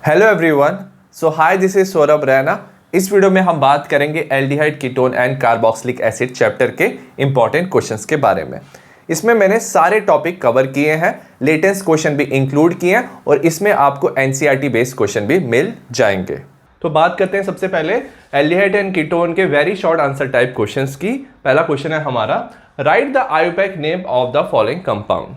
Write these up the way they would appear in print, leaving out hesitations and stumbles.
Hello everyone, so hi this is Saurabh Raina. इस video में हम बात करेंगे aldehyde ketone and carboxylic acid chapter के इंपॉर्टेंट क्वेश्चंस के बारे में। इसमें मैंने सारे टॉपिक कवर किए हैं, लेटेस्ट क्वेश्चन भी इंक्लूड किए हैं और इसमें आपको एनसीईआरटी बेस्ड क्वेश्चन भी मिल जाएंगे। तो बात करते हैं सबसे पहले एल्डिहाइड एंड कीटोन के very short answer type questions की। पहला क्वेश्चन है हमारा, right the IUPAC name of the following compound.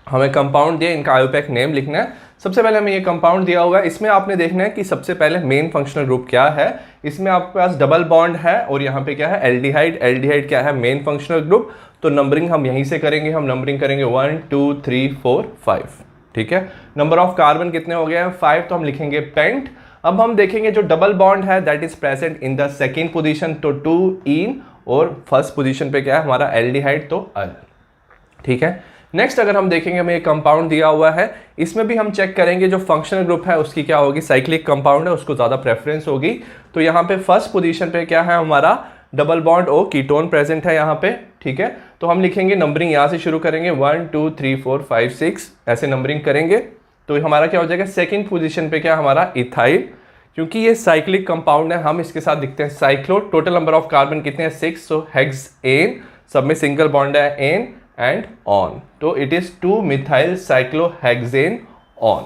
हमें कंपाउंड दिया, इनका आयोपैक नेम लिखना है। सबसे पहले हमें ये कंपाउंड दिया हुआ है, इसमें आपने देखना है कि सबसे पहले मेन फंक्शनल ग्रुप क्या है। इसमें आपके पास डबल बॉन्ड है और यहाँ पे क्या है एल्डिहाइड। एल्डिहाइड क्या है, मेन फंक्शनल ग्रुप। तो नंबरिंग हम यहीं से करेंगे, हम नंबरिंग करेंगे 1 2 3 4 5। ठीक है, नंबर ऑफ कार्बन कितने हो गए हैं 5, तो हम लिखेंगे पेंट। अब हम देखेंगे जो डबल बॉन्ड है that is present in the second position, तो 2 इन, और फर्स्ट पोजिशन पे क्या है हमारा एल्डिहाइड, तो अल। ठीक है, नेक्स्ट अगर हम देखेंगे हमें एक कंपाउंड दिया हुआ है, इसमें भी हम चेक करेंगे जो फंक्शनल ग्रुप है उसकी क्या होगी, साइक्लिक कंपाउंड है उसको ज़्यादा प्रेफरेंस होगी। तो यहाँ पे फर्स्ट पोजीशन पे क्या है हमारा डबल बॉन्ड ओ कीटोन प्रेजेंट है यहाँ पे। ठीक है, तो हम लिखेंगे नंबरिंग यहाँ से शुरू करेंगे 1 2 3 4 5 6 ऐसे नंबरिंग करेंगे। तो हमारा क्या हो जाएगा सेकेंड पोजिशन पे क्या हमारा इथाइल, क्योंकि ये साइक्लिक कंपाउंड है हम इसके साथ लिखते हैं cyclo. Total number of carbon कितने हैं 6, सो हेक्स एन, सब में सिंगल बॉन्ड है एन एंड ऑन, तो it is 2 methyl cyclohexane on.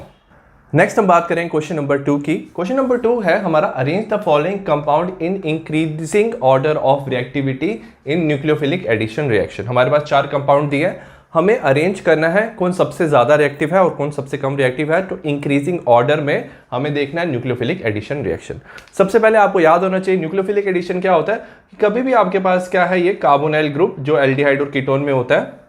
Next हम बात करें क्वेश्चन नंबर 2 की। क्वेश्चन नंबर 2 है हमारा, arrange the following compound in increasing order of reactivity in nucleophilic addition reaction. हमारे पास 4 कंपाउंड दिए हैं, हमें अरेंज करना है कौन सबसे ज्यादा रिएक्टिव है और कौन सबसे कम रिएक्टिव है। तो इंक्रीजिंग ऑर्डर में हमें देखना है न्यूक्लियोफिलिक एडिशन रिएक्शन। सबसे पहले आपको याद होना चाहिए न्यूक्लियोफिलिक एडिशन क्या होता है कि कभी भी आपके पास क्या है ये कार्बोनाइल ग्रुप जो एल्डिहाइड और कीटोन में होता है,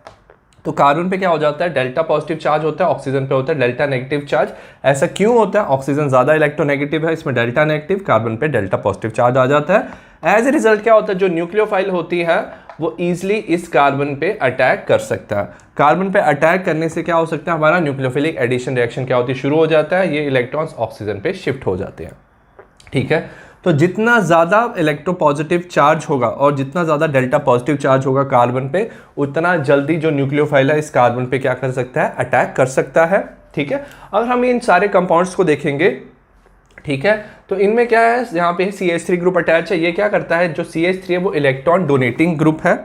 तो कार्बन पे क्या हो जाता है डेल्टा पॉजिटिव चार्ज होता है, ऑक्सीजन पे होता है डेल्टा नेगेटिव चार्ज। ऐसा क्यों होता है, ऑक्सीजन ज्यादा इलेक्ट्रोनेगेटिव है, इसमें डेल्टा नेगेटिव, कार्बन पे डेल्टा पॉजिटिव चार्ज आ जाता है। एज ए रिजल्ट क्या होता है जो न्यूक्लियोफाइल होती है वो इजिली इस कार्बन पे अटैक कर सकता है। कार्बन पे अटैक करने से क्या हो सकता है हमारा न्यूक्लियोफिलिक एडिशन रिएक्शन क्या होती है शुरू हो जाता है, ये इलेक्ट्रॉन्स ऑक्सीजन पे शिफ्ट हो जाते हैं। ठीक है, तो जितना ज़्यादा इलेक्ट्रोपॉजिटिव चार्ज होगा और जितना ज़्यादा डेल्टा पॉजिटिव चार्ज होगा कार्बन पे, उतना जल्दी जो न्यूक्लियोफाइल है इस कार्बन पे क्या कर सकता है, अटैक कर सकता है। ठीक है, अगर हम इन सारे कंपाउंड्स को देखेंगे, ठीक है, तो इनमें क्या है यहाँ पे CH3 ग्रुप अटैच है। ये क्या करता है जो CH3 है वो इलेक्ट्रॉन डोनेटिंग ग्रुप है।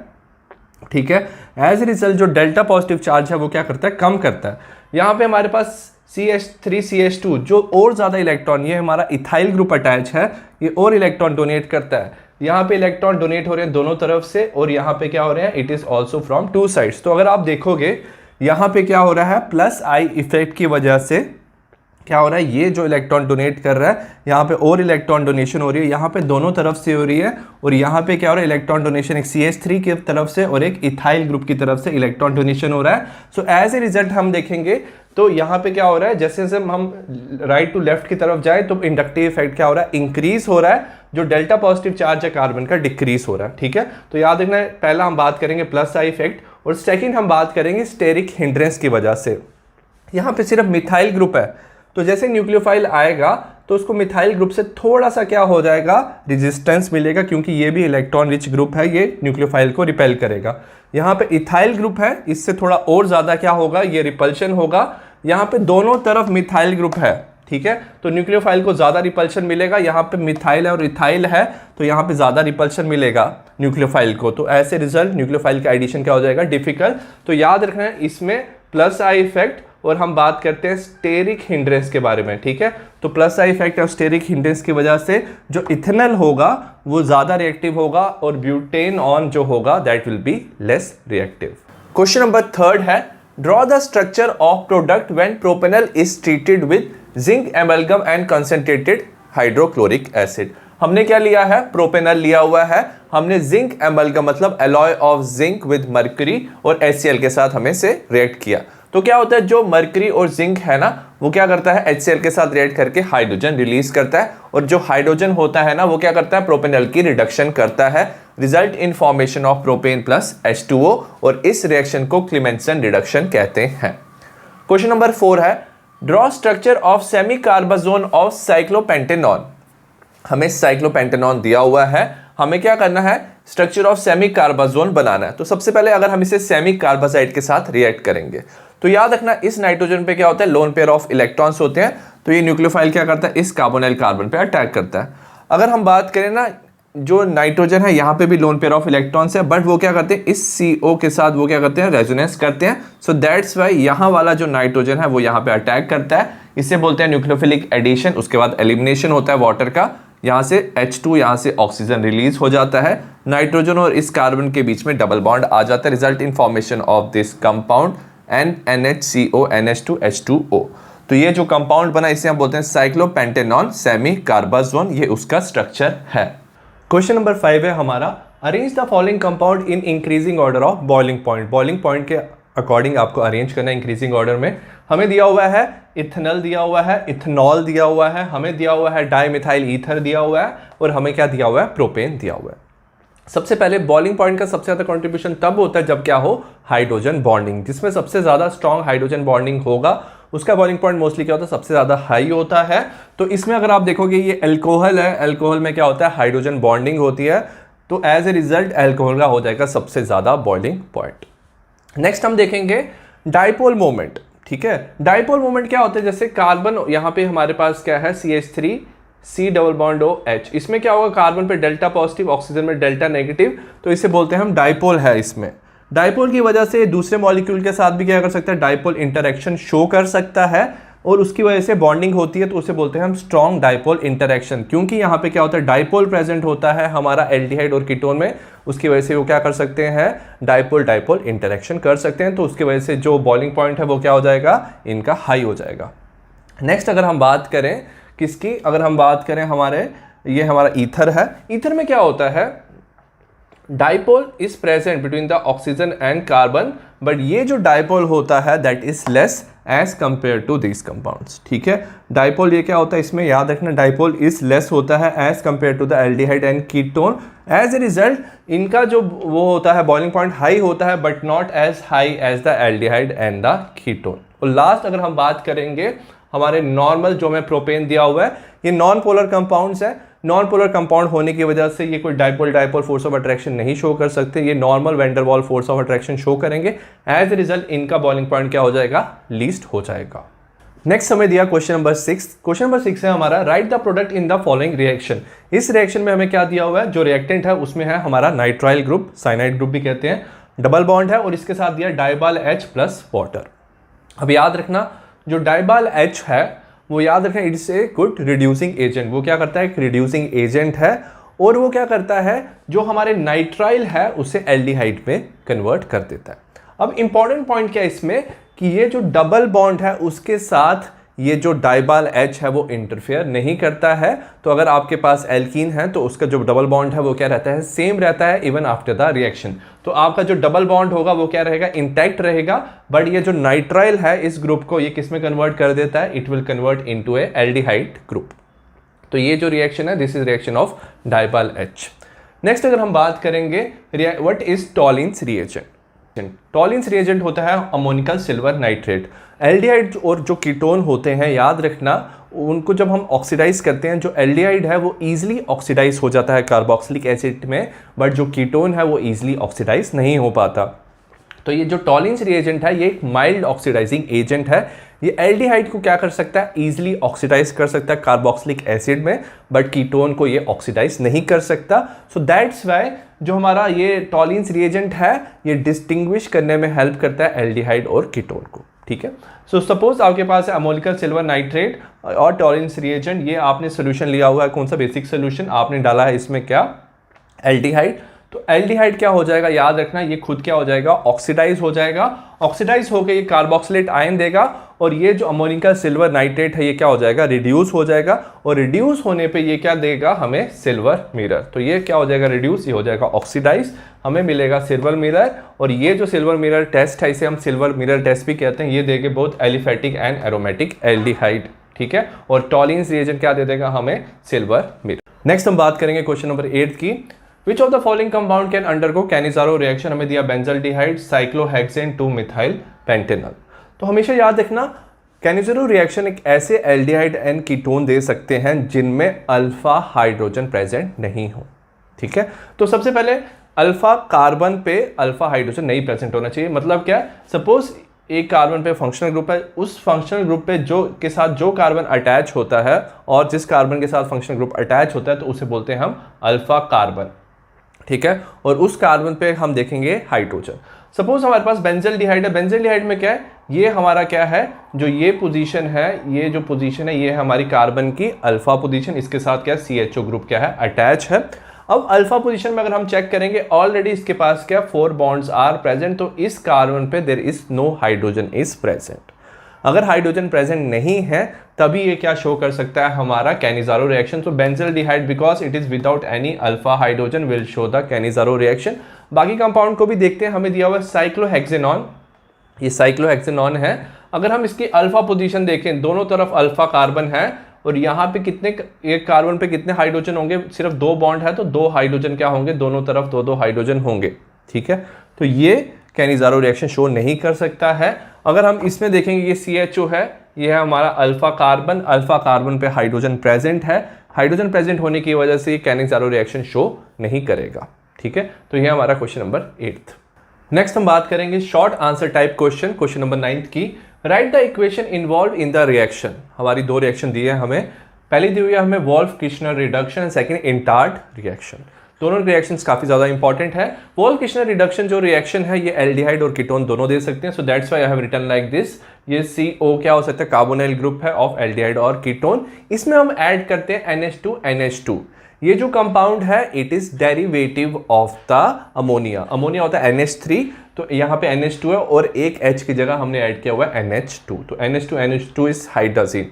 ठीक है, एज ए रिजल्ट जो डेल्टा पॉजिटिव चार्ज है वो क्या करता है, कम करता है। यहाँ पे हमारे पास CH3 CH2 जो और ज़्यादा इलेक्ट्रॉन, ये हमारा इथाइल ग्रुप अटैच है, ये और इलेक्ट्रॉन डोनेट करता है। यहाँ पे इलेक्ट्रॉन डोनेट हो रहे हैं दोनों तरफ से और यहाँ पे क्या हो रहे हैं, it is also from 2 sides. तो अगर आप देखोगे यहाँ पे क्या हो रहा है, प्लस आई इफेक्ट की वजह से क्या हो रहा है, ये जो इलेक्ट्रॉन डोनेट कर रहा है यहाँ पे और इलेक्ट्रॉन डोनेशन हो रही है, यहाँ पे दोनों तरफ से हो रही है। और यहाँ पे क्या हो रहा है, इलेक्ट्रॉन डोनेशन एक CH3 की तरफ से और एक इथाइल ग्रुप की तरफ से इलेक्ट्रॉन डोनेशन हो रहा है। सो एज ए रिजल्ट हम देखेंगे तो यहाँ पे क्या हो रहा है, जैसे जैसे हम राइट टू लेफ्ट की तरफ जाए तो इंडक्टिव इफेक्ट क्या हो रहा है, इंक्रीज हो रहा है। जो डेल्टा पॉजिटिव चार्ज है कार्बन का डिक्रीज हो रहा है। ठीक है, तो याद रखना है पहला हम बात करेंगे प्लस आई इफेक्ट और सेकेंड हम बात करेंगे स्टेरिक हिंड्रेंस की वजह से। यहाँ पे सिर्फ मिथाइल ग्रुप है, तो जैसे न्यूक्लियोफाइल आएगा तो उसको मिथाइल ग्रुप से थोड़ा सा क्या हो जाएगा, रेजिस्टेंस मिलेगा, क्योंकि ये भी इलेक्ट्रॉन रिच ग्रुप है, ये न्यूक्लियोफाइल को रिपेल करेगा। यहाँ पे इथाइल ग्रुप है, इससे थोड़ा और ज़्यादा क्या होगा, ये रिपल्शन होगा। यहाँ पे दोनों तरफ मिथाइल ग्रुप है, ठीक है, तो न्यूक्लियोफाइल को ज़्यादा रिपल्शन मिलेगा। यहाँ पे मिथाइल है और इथाइल है, तो यहाँ पे ज़्यादा रिपल्शन मिलेगा न्यूक्लियोफाइल को। तो ऐसे रिजल्ट न्यूक्लियोफाइल का एडिशन क्या हो जाएगा, डिफिकल्ट। तो याद रखना है इसमें प्लस आई इफेक्ट और हम बात करते हैं स्टेरिक हिंड्रेंस के बारे में। ठीक है, तो प्लस आई इफेक्ट और स्टेरिक हिंड्रेंस की वजह से जो इथेनॉल होगा वो ज़्यादा रिएक्टिव होगा और ब्यूटेन ऑन जो होगा that will be less reactive. Question number 3 है, draw the structure of product when propanol is treated with zinc amalgam and concentrated hydrochloric acid. हमने क्या लिया है, प्रोपेनॉल लिया हुआ है, हमने जिंक एमल्गम मतलब alloy of zinc with mercury और HCl के साथ हमें से रिएक्ट किया। तो क्या होता है जो मर्क्यूरी और जिंक है ना वो क्या करता है HCl के साथ रिएक्ट करके हाइड्रोजन रिलीज करता है, और जो हाइड्रोजन होता है ना वो क्या करता है प्रोपेनॉल की रिडक्शन करता है, result in formation of propane plus H2O, और इस रिएक्शन को क्लीमेंसन रिडक्शन कहते हैं। क्वेश्चन नंबर 4 है, draw structure of semicarbazone of cyclopentanone. हमें साइक्लोपेंटेनॉन दिया हुआ है, हमें क्या करना है, स्ट्रक्चर ऑफ सेमी कार्बाजोन बनाना है। तो सबसे पहले अगर हम इसे सेमी कार्बाजाइड के साथ रिएक्ट करेंगे तो याद रखना इस नाइट्रोजन पे क्या होता है, लोन पेयर ऑफ इलेक्ट्रॉन्स होते हैं, तो ये न्यूक्लियोफाइल क्या करता है, इस कार्बोनिल कार्बन पे अटैक करता है। अगर हम बात करें ना, जो नाइट्रोजन है यहाँ पे भी लोन पेयर ऑफ इलेक्ट्रॉन्स है, बट वो क्या करते हैं, इस CO के साथ वो क्या करते हैं, रेजोनेंस करते हैं। सो दैट्स वाई यहाँ वाला जो नाइट्रोजन है वो यहाँ पे अटैक करता है, इसे बोलते हैं न्यूक्लियोफिलिक एडिशन। उसके बाद एलिमिनेशन होता है वाटर का, यहाँ से H2, यहाँ से ऑक्सीजन रिलीज हो जाता है, नाइट्रोजन और इस कार्बन के बीच में डबल बॉन्ड आ जाता है, result in formation of this compound NHCO NH2H2O। तो ये जो कंपाउंड बना इसे हम बोलते हैं साइक्लोपेंटेनॉन सेमी कार्बाजोन, ये उसका स्ट्रक्चर है। क्वेश्चन नंबर 5 है हमारा, arrange the following compound in increasing order of boiling point. Boiling point के अकॉर्डिंग आपको अरेंज करना है इंक्रीजिंग ऑर्डर में। हमें दिया हुआ है इथेनॉल दिया हुआ है, इथेनॉल दिया हुआ है, हमें दिया हुआ है डाइमिथाइल ईथर दिया हुआ है, और हमें क्या दिया हुआ है, प्रोपेन दिया हुआ है। सबसे पहले बॉइलिंग पॉइंट का सबसे ज्यादा कंट्रीब्यूशन तब होता है जब क्या हो, हाइड्रोजन बॉन्डिंग। जिसमें सबसे ज्यादा स्ट्रॉन्ग हाइड्रोजन बॉन्डिंग होगा उसका बॉइलिंग पॉइंट मोस्टली क्या होता है, सबसे ज्यादा हाई होता है। तो इसमें अगर आप देखोगे ये अल्कोहल है, अल्कोहल में क्या होता है, हाइड्रोजन बॉन्डिंग होती है, तो एज ए रिजल्ट अल्कोहल का हो जाएगा सबसे ज्यादा बॉइलिंग पॉइंट। नेक्स्ट हम देखेंगे डाइपोल मोमेंट। ठीक है, डाइपोल मोमेंट क्या होता है, जैसे कार्बन यहाँ पे हमारे पास क्या है, CH3 C double bond OH, इसमें क्या होगा, कार्बन पे डेल्टा पॉजिटिव, ऑक्सीजन में डेल्टा नेगेटिव, तो इसे बोलते हैं हम डाइपोल है। इसमें डाइपोल की वजह से दूसरे मॉलिक्यूल के साथ भी क्या कर सकता है, डाइपोल इंटरेक्शन शो कर सकता है, और उसकी वजह से बॉन्डिंग होती है, तो उसे बोलते हैं हम स्ट्रॉन्ग डाइपोल इंटरेक्शन। क्योंकि यहाँ पे क्या होता है, डाइपोल प्रेजेंट होता है हमारा एल्डिहाइड और कीटोन में, उसकी वजह से वो क्या कर सकते हैं, डाइपोल डाइपोल इंटरेक्शन कर सकते हैं, तो उसकी वजह से जो बॉइलिंग पॉइंट है वो क्या हो जाएगा, इनका हाई हो जाएगा। नेक्स्ट अगर हम बात करें किसकी, अगर हम बात करें हमारे, ये हमारा ईथर है। ईथर में क्या होता है, dipole is present between the oxygen and carbon, but ये जो डाइपोल होता है that is less as compare to this compounds. ठीक है, डाइपोल ये क्या होता है, इसमें याद रखना डाइपोल इज लेस होता है as compare to the aldehyde and ketone. As a result इनका जो वो होता है बॉइलिंग पॉइंट हाई होता है, but not as high as the aldehyde and the ketone. और लास्ट अगर हम बात करेंगे हमारे नॉर्मल जो हमें प्रोपेन दिया हुआ है, ये नॉन पोलर कंपाउंड्स है। नॉन पोलर कंपाउंड होने की वजह से ये कोई dipole dipole force of attraction नहीं शो कर सकते, ये normal van der Waals force of attraction show करेंगे। एज ए रिजल्ट इनका बॉइलिंग पॉइंट क्या हो जाएगा, लीस्ट हो जाएगा। नेक्स्ट हमें दिया क्वेश्चन नंबर 6। क्वेश्चन नंबर 6 है हमारा, right the product in the following reaction. इस रिएक्शन में हमें क्या दिया हुआ है, जो रिएक्टेंट है उसमें है हमारा नाइट्राइल ग्रुप, साइनाइड ग्रुप भी कहते हैं, डबल बॉन्ड है, और इसके साथ दिया डाइबाल H प्लस वाटर। अब याद रखना जो डाइबाल H है वो याद रखें it's a good reducing agent. वो क्या करता है, एक रिड्यूसिंग एजेंट है, और वो क्या करता है, जो हमारे नाइट्राइल है उसे एल्डिहाइड में कन्वर्ट कर देता है। अब इंपॉर्टेंट पॉइंट क्या है इसमें, कि ये जो डबल बॉन्ड है उसके साथ ये जो डाइबाल H है वो इंटरफेयर नहीं करता है। तो अगर आपके पास एल्कीन है तो उसका जो डबल बॉन्ड है वो क्या रहता है, सेम रहता है इवन आफ्टर द रिएक्शन। तो आपका जो डबल बॉन्ड होगा वो क्या रहेगा, इंटैक्ट रहेगा। बट ये जो नाइट्राइल है इस ग्रुप को ये किस में कन्वर्ट कर देता है, it will convert into A aldehyde group. तो ये जो रिएक्शन है this is reaction of डाइबाल H। Next अगर हम बात करेंगे what is Tollens reagent. Tollens reagent होता है अमोनिकल सिल्वर नाइट्रेट। एल्डिहाइड और जो कीटोन होते हैं याद रखना, उनको जब हम ऑक्सीडाइज करते हैं, जो एल्डिहाइड है वो ईजिली ऑक्सीडाइज हो जाता है कार्बोक्सिलिक एसिड में, बट जो कीटोन है वो ईजिली ऑक्सीडाइज नहीं हो पाता। तो ये जो टॉलिन्स रिएजेंट है ये एक माइल्ड ऑक्सीडाइजिंग एजेंट है। ये एल्डिहाइड को क्या कर सकता है, ईजिली ऑक्सीडाइज कर सकता है कार्बोक्सिलिक एसिड में, बट कीटोन को ये ऑक्सीडाइज नहीं कर सकता। सो दैट्स वाई जो हमारा ये टॉलिन्स रिएजेंट है ये डिस्टिंग्विश करने में हेल्प करता है एल्डिहाइड और कीटोन को। ठीक है, सो सपोज आपके पास है अमोनिकल सिल्वर नाइट्रेट और टॉलिन्स रिएजेंट, ये आपने सोल्यूशन लिया हुआ है, कौन सा बेसिक सोल्यूशन आपने डाला है इसमें क्या, एल्डिहाइड। तो एल्डिहाइड क्या हो जाएगा, याद रखना ये खुद क्या हो जाएगा, ऑक्सीडाइज हो जाएगा। ऑक्सीडाइज होकर ये कार्बोक्सिलेट आयन देगा, और ये जो अमोनिकल सिल्वर नाइट्रेट है ये क्या हो जाएगा, रिड्यूस हो जाएगा, और रिड्यूस होने पे ये क्या देगा हमें, सिल्वर मिरर। तो ये क्या हो जाएगा, रिड्यूस, ये हो जाएगा ऑक्सीडाइज, हमें मिलेगा सिल्वर मिरर। और ये जो सिल्वर मिरर टेस्ट है इसे हम सिल्वर मिरर टेस्ट भी कहते हैं, ये देंगे both aliphatic and aromatic aldehyde. ठीक है, और टॉलिन्स रिएजेंट क्या दे देगा हमें, सिल्वर मिरर। नेक्स्ट हम बात करेंगे क्वेश्चन नंबर 8 की, which of the following compound can undergo Cannizzaro reaction. हमें दिया बेंजल्डिहाइड, साइक्लोहेक्सेन 2 मिथाइल पेंटेनॉल। तो हमेशा याद रखना कैनिजारो रिएक्शन एक ऐसे एल्डिहाइड एंड कीटोन दे सकते हैं जिनमें अल्फा हाइड्रोजन प्रेजेंट नहीं हो। ठीक है, तो सबसे पहले अल्फा कार्बन पे अल्फा हाइड्रोजन नहीं प्रेजेंट होना चाहिए। मतलब क्या, सपोज एक कार्बन पे फंक्शनल ग्रुप है, उस फंक्शनल ग्रुप पे जो के साथ जो कार्बन अटैच होता है और जिस कार्बन के साथ फंक्शनल ग्रुप अटैच होता है तो उसे बोलते हैं हम अल्फा कार्बन, ठीक है। और उस कार्बन पे हम देखेंगे हाइड्रोजन। सपोज हमारे पास बेंजल्डिहाइड है, बेंजल्डिहाइड में क्या है, ये हमारा क्या है, जो ये पोजीशन है, ये जो पोजीशन है ये है हमारी कार्बन की अल्फा पोजीशन, इसके साथ क्या CHO ग्रुप क्या है, अटैच है। अब अल्फा पोजीशन में अगर हम चेक करेंगे ऑलरेडी इसके पास क्या 4 बॉन्ड्स आर प्रेजेंट, तो इस कार्बन पे there is no hydrogen is present. अगर हाइड्रोजन प्रेजेंट नहीं है तभी ये क्या शो कर सकता है, हमारा कैनिजारो रिएक्शन। तो benzaldehyde because it is without any alpha hydrogen will show the Cannizzaro reaction. बाकी कंपाउंड को भी देखते हैं, हमें दिया हुआ साइक्लोहेक्सेनॉन, ये साइक्लोहेक्सेनॉन है। अगर हम इसकी अल्फा पोजीशन देखें, दोनों तरफ अल्फा कार्बन है और यहाँ पे कितने, एक कार्बन पे कितने हाइड्रोजन होंगे, सिर्फ 2 बॉन्ड है तो 2 हाइड्रोजन क्या होंगे, दोनों तरफ 2-2 हाइड्रोजन होंगे, ठीक है। तो ये कैनिजारो रिएक्शन शो नहीं कर सकता है। अगर हम इसमें देखेंगे ये CHO है, ये है हमारा अल्फा कार्बन पे हाइड्रोजन प्रेजेंट है, हाइड्रोजन प्रेजेंट होने की वजह से कैनिजारो रिएक्शन शो नहीं करेगा, ठीक है। तो ये हमारा क्वेश्चन नंबर 8। नेक्स्ट हम बात करेंगे short answer type question, question number 9 की। Right the equation involve in the reaction. हमारी 2 रिएक्शन दिए हैं हमें, पहली दी हुई है हमें वोल्फ-किर्चनर रिडक्शन, सेकंड इंटार्ड रिएक्शन। दोनों रिएक्शंस काफी ज्यादा इंपॉर्टेंट है। वोल्फ-किर्चनर रिडक्शन जो रिएक्शन है ये एल्डिहाइड और कीटोन दोनों दे सकते हैं, so that's why I have written like this. ये CO क्या हो सकता है, कार्बोनिल ग्रुप है ऑफ एल्डिहाइड और कीटोन। इसमें हम ऐड करते हैं NH2। ये जो कंपाउंड है it is derivative of the ammonia. Ammonia होता है NH3, तो यहाँ पे NH2 है और एक H की जगह हमने ऐड किया हुआ है NH2, तो NH2 इज हाइड्रोजन।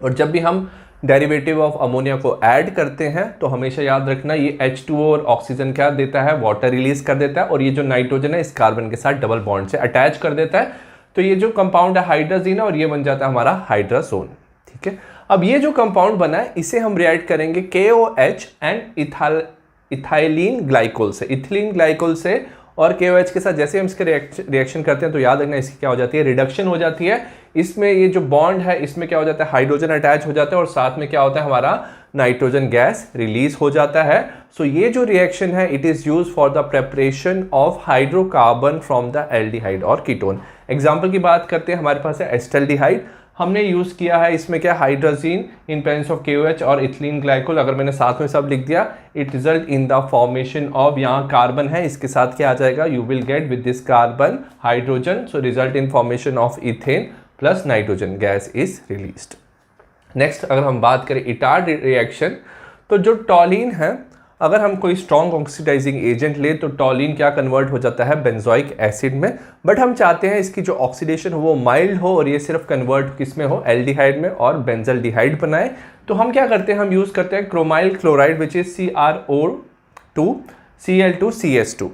और जब भी हम डेरिवेटिव ऑफ अमोनिया को ऐड करते हैं तो हमेशा याद रखना ये H2O और ऑक्सीजन क्या देता है, वाटर रिलीज कर देता है, और ये जो नाइट्रोजन है इस कार्बन के साथ डबल बॉन्ड से अटैच कर देता है। तो ये जो कंपाउंड है हाइड्रोजन है और ये बन जाता है हमारा हाइड्राजोन, ठीक है। अब ये जो कंपाउंड बना है इसे हम रिएक्ट करेंगे KOH एंड इथाइलिन ग्लाइकोल से, इथिलीन ग्लाइकोल से और KOH के साथ जैसे हम इसके रिएक्शन करते हैं तो याद रखना इसकी क्या हो जाती है, रिडक्शन हो जाती है। इसमें ये जो बॉन्ड है इसमें क्या हो जाता है, हाइड्रोजन अटैच हो जाता है और साथ में क्या होता है, हमारा नाइट्रोजन गैस रिलीज हो जाता है। सो ये जो रिएक्शन है it is use for the preparation of hydrocarbon from the aldehyde और कीटोन। एग्जाम्पल की बात करते हैं, हमारे पास है एस्टल्डिहाइड, हमने यूज किया है इसमें क्या, hydrogen in presence of KOH और इथिलीन ग्लाइकोल। अगर मैंने साथ में सब लिख दिया, it result in the formation of, यहाँ कार्बन है इसके साथ क्या आ जाएगा, you will get with this carbon hydrogen, so result in formation of ethane plus nitrogen gas is released. Next अगर हम बात करें इटार्ड रिएक्शन, तो जो टॉलिन है, अगर हम कोई स्ट्रॉन्ग ऑक्सीडाइजिंग एजेंट ले तो टॉलिन क्या कन्वर्ट हो जाता है बेंजोइक एसिड में, बट हम चाहते हैं इसकी जो ऑक्सीडेशन हो वो माइल्ड हो और ये सिर्फ कन्वर्ट किस में हो, एल्डिहाइड में, और बेंजल्डिहाइड बनाए। तो हम क्या करते हैं, हम यूज करते हैं chromyl chloride which is CrO2 Cl2CS2।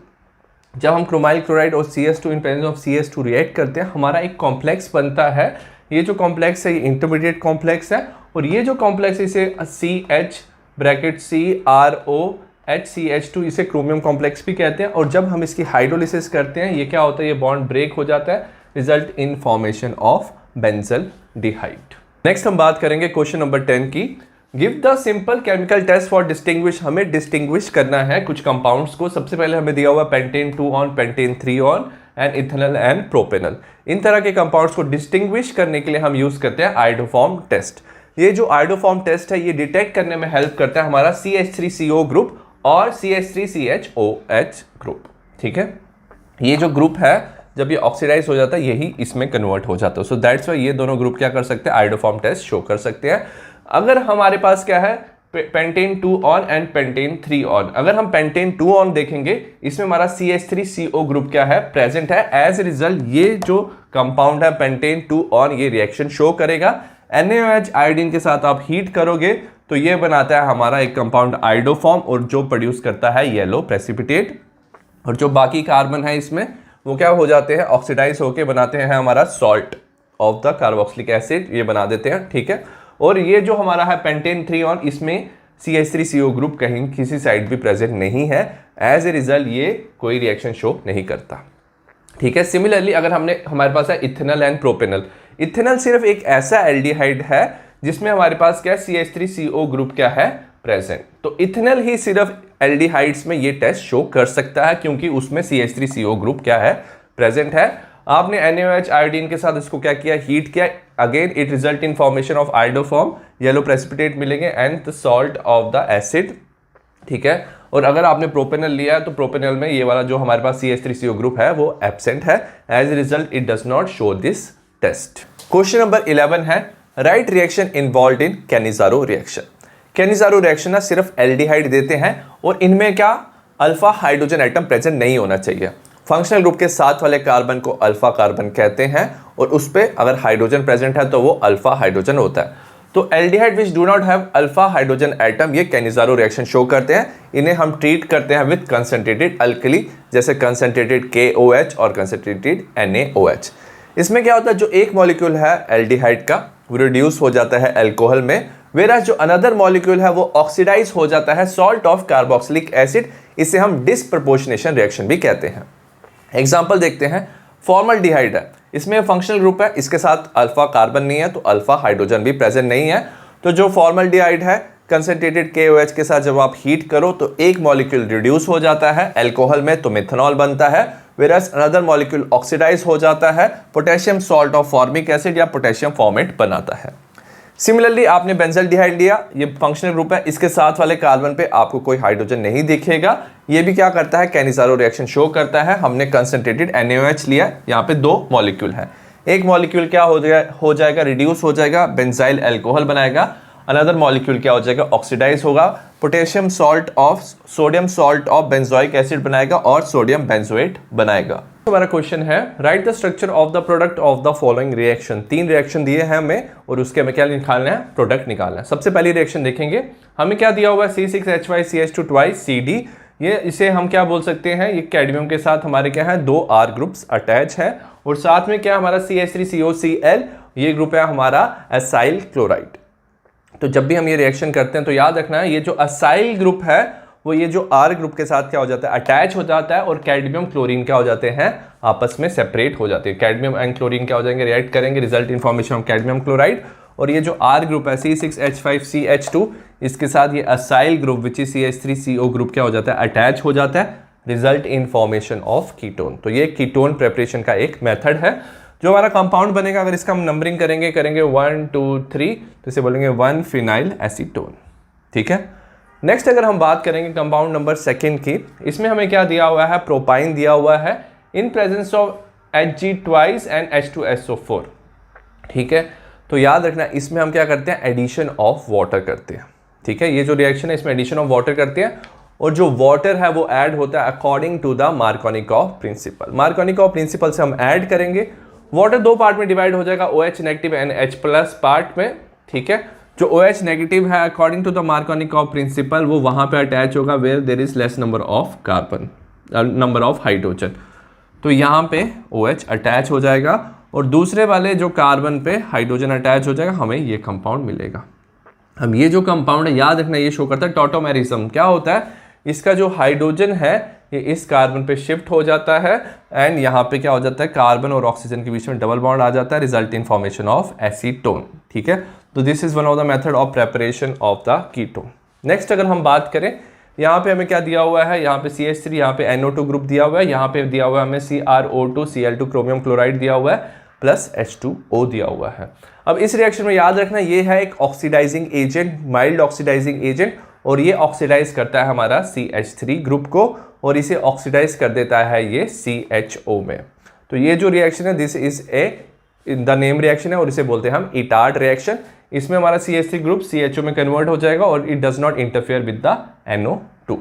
जब हम क्रोमाइल क्लोराइड और CS2 in presence of CS2 react करते हैं हमारा एक कॉम्प्लेक्स बनता है। ये जो कॉम्प्लेक्स है ये इंटरमीडिएट कॉम्प्लेक्स है और ये जो कॉम्प्लेक्स इसे CH ब्रैकेट CrOHCH2 इसे क्रोमियम कॉम्प्लेक्स भी कहते हैं। और जब हम इसकी हाइड्रोलिसिस करते हैं ये क्या होता है, ये बॉन्ड ब्रेक हो जाता है, result in formation of benzaldehyde. Next हम बात करेंगे क्वेश्चन नंबर 10 की। Give the simple chemical test for distinguish. हमें डिस्टिंग्विश करना है कुछ कंपाउंड्स को। सबसे पहले हमें दिया हुआ pentane 2 one, pentane 3 one and ethanol and propanol. इन तरह के कंपाउंड्स को डिस्टिंग्विश करने के लिए हम यूज करते हैं आयोडोफॉर्म टेस्ट। ये जो आयोडोफॉर्म टेस्ट है ये डिटेक्ट करने में हेल्प करता है हमारा CH3CO ग्रुप और CH3CHOH ग्रुप, ठीक है। ये जो ग्रुप है जब ये ऑक्सीडाइज हो जाता है यही इसमें कन्वर्ट हो जाता है, सो दैट्स व्हाई ये दोनों ग्रुप क्या कर सकते हैं, आयोडोफॉर्म टेस्ट शो कर सकते हैं। अगर हमारे पास क्या है pentane 2 on and pentane 3 on, अगर हम पेंटेन 2 ऑन देखेंगे इसमें हमारा CH3CO ग्रुप क्या है, प्रेजेंट है। एज ए रिजल्ट ये जो कंपाउंड है पेंटेन 2 ऑन ये रिएक्शन शो करेगा। NaOH आयोडीन के साथ आप हीट करोगे तो ये बनाता है हमारा एक कंपाउंड आयोडोफॉर्म और जो प्रोड्यूस करता है येलो प्रेसिपिटेट। और जो बाकी कार्बन है इसमें वो क्या हो जाते हैं, ऑक्सीडाइज होके बनाते हैं हमारा salt of the carboxylic acid, ये बना देते हैं, ठीक है। और ये जो हमारा है पेंटेन 3 ऑन इसमें CH3CO ग्रुप कहीं किसी साइड भी प्रेजेंट नहीं है। एज ए रिजल्ट ये कोई रिएक्शन शो नहीं करता, ठीक है। सिमिलरली अगर हमारे पास है इथेनॉल एंड प्रोपेनॉल। इथेनॉल सिर्फ एक ऐसा एल्डिहाइड है जिसमें हमारे पास क्या CH3CO ग्रुप क्या है प्रेजेंट, तो इथेनॉल ही सिर्फ एल्डिहाइड्स में ये टेस्ट शो कर सकता है क्योंकि उसमें CH3CO ग्रुप क्या है प्रेजेंट है। आपने NaOH आयोडीन के साथ इसको क्या किया, हीट किया, again it result in formation of iodoform, yellow precipitate मिलेंगे and the salt of the acid, ठीक है। और अगर आपने प्रोपेनल लिया है तो प्रोपेनल में ये वाला जो हमारे पास CH3CO ग्रुप है वो एब्सेंट है, as a result it does not show this test. Question number 11 है write reaction involve in Cannizzaro reaction. Cannizzaro reaction ना सिर्फ एल्डिहाइड देते हैं और इनमें क्या अल्फा हाइड्रोजन एटम प्रेजेंट नहीं होना चाहिए। फंक्शनल ग्रुप के साथ वाले कार्बन को अल्फा कार्बन कहते हैं और उस पर अगर हाइड्रोजन प्रेजेंट है तो वो अल्फा हाइड्रोजन होता है। तो aldehyde which do not have alpha hydrogen atom ये कैनिज़ारो रिएक्शन शो करते हैं। इन्हें हम ट्रीट करते हैं विद कंसंट्रेटेड अल्कली, जैसे कंसंट्रेटेड KOH और कंसंट्रेटेड NaOH। इसमें क्या होता है, जो एक मॉलिक्यूल है एल्डिहाइड का वो रिड्यूस हो जाता है अल्कोहल में, वेराज जो अनदर मॉलिक्यूल है वो ऑक्सीडाइज हो जाता है सॉल्ट ऑफ कार्बोक्सिलिक एसिड। इसे हम डिस्प्रपोर्शनेशन रिएक्शन भी कहते हैं। एग्जाम्पल देखते हैं, फॉर्मल्डिहाइड है, इसमें फंक्शनल ग्रुप है, इसके साथ अल्फा कार्बन नहीं है तो अल्फा हाइड्रोजन भी प्रेजेंट नहीं है। तो जो फॉर्मल्डिहाइड है कंसंट्रेटेड KOH के साथ जब आप हीट करो तो एक मॉलिक्यूल रिड्यूस हो जाता है अल्कोहल में तो मिथनॉल बनता है, वेराज अनदर मॉलिक्यूल ऑक्सीडाइज हो जाता है potassium salt of formic acid या पोटेशियम फॉर्मेट बनाता है। सिमिलरली आपने बेंजल्डिहाइड लिया, ये फंक्शनल ग्रुप है, इसके साथ वाले कार्बन पे आपको कोई हाइड्रोजन नहीं दिखेगा, ये भी क्या करता है कैनिज़ारो रिएक्शन शो करता है। हमने कंसंट्रेटेड NaOH लिया, यहाँ पे दो मॉलिक्यूल है, एक मॉलिक्यूल क्या हो जाएगा रिड्यूस हो जाएगा बेंजाइल अल्कोहल बनाएगा, अनदर मॉलिक्यूल क्या हो जाएगा ऑक्सीडाइज होगा potassium salt of sodium salt of benzoic acid बनाएगा और सोडियम बेंजोएट बनाएगा। हमारा क्वेश्चन है right the structure of the product of the following reaction. 3 reaction दिए हैं हमें और उसके हमें क्या निकालना है, प्रोडक्ट निकालना है। सबसे पहली रिएक्शन देखेंगे, हमें क्या दिया हुआ है C6H5CH2 twice CD, ये इसे हम क्या बोल सकते हैं, ये कैडमियम के साथ हमारे क्या है 2 R ग्रुप्स अटैच है और साथ में क्या हमारा CH3COCl, ये ग्रुप है हमारा एसाइल क्लोराइड। तो जब भी हम ये रिएक्शन करते हैं तो याद रखना है ये जो असाइल ग्रुप है वो ये जो R ग्रुप के साथ क्या हो जाता है अटैच हो जाता है और कैडमियम क्लोरीन क्या हो जाते हैं आपस में सेपरेट हो जाते हैं। कैडमियम एंड क्लोरीन क्या हो जाएंगे रिएक्ट करेंगे, result in formation of cadmium chloride. और ये जो R ग्रुप है C6H5CH2 इसके साथ ये acyl group which is CH3CO group क्या हो जाता है अटैच हो जाता है, result in formation of ketone. तो ये कीटोन प्रेपरेशन का एक मेथड है। जो हमारा कंपाउंड बनेगा अगर इसका हम नंबरिंग करेंगे 1 2 3 तो इसे बोलेंगे 1 फिनाइल एसीटोन, ठीक है। नेक्स्ट अगर हम बात करेंगे कंपाउंड नंबर 2 की, इसमें हमें क्या दिया हुआ है, प्रोपाइन दिया हुआ है in presence of Hg twice and H2SO4, ठीक है। तो याद रखना इसमें हम क्या करते हैं एडिशन ऑफ वाटर करते हैं, ठीक है। ये जो रिएक्शन है इसमें एडिशन ऑफ वाटर करते हैं और जो वाटर है वो ऐड होता है according to the Markovnikov principle. Markovnikov principle से हम ऐड करेंगे, वाटर 2 पार्ट में डिवाइड हो जाएगा, OH negative and H plus part में, ठीक है। जो OH नेगेटिव है according to the Markovnikov principle वो वहां पे अटैच होगा where there is less number of carbon number of hydrogen. तो यहाँ पे OH अटैच हो जाएगा और दूसरे वाले जो कार्बन पे हाइड्रोजन अटैच हो जाएगा, हमें ये कंपाउंड मिलेगा। अब ये जो कंपाउंड है याद रखना ये शो करता है टॉटोमेरिज्म। क्या होता है, इसका जो हाइड्रोजन है ये इस कार्बन पे शिफ्ट हो जाता है एंड यहाँ पे क्या हो जाता है कार्बन और ऑक्सीजन के बीच में डबल बॉन्ड आ जाता है, result in formation of acetone, ठीक है। तो this is one of the method of preparation of the ketone. Next अगर हम बात करें, यहाँ पे हमें क्या दिया हुआ है, यहाँ पे CH3, यहाँ पे NO2 ग्रुप दिया हुआ है, यहाँ पे दिया हुआ है हमें CrO2 Cl2 क्रोमियम क्लोराइड दिया हुआ है प्लस H2O दिया हुआ है। अब इस रिएक्शन में याद रखना ये है एक oxidising agent, mild oxidising agent, और ये ऑक्सीडाइज करता है हमारा CH3 ग्रुप को और इसे ऑक्सीडाइज कर देता है ये CHO में। तो ये जो रिएक्शन है this is a the name reaction है और इसे बोलते हैं हम इटार्ड रिएक्शन। इसमें हमारा CH3 ग्रुप CHO में कन्वर्ट हो जाएगा और it does not interfere with the NO2।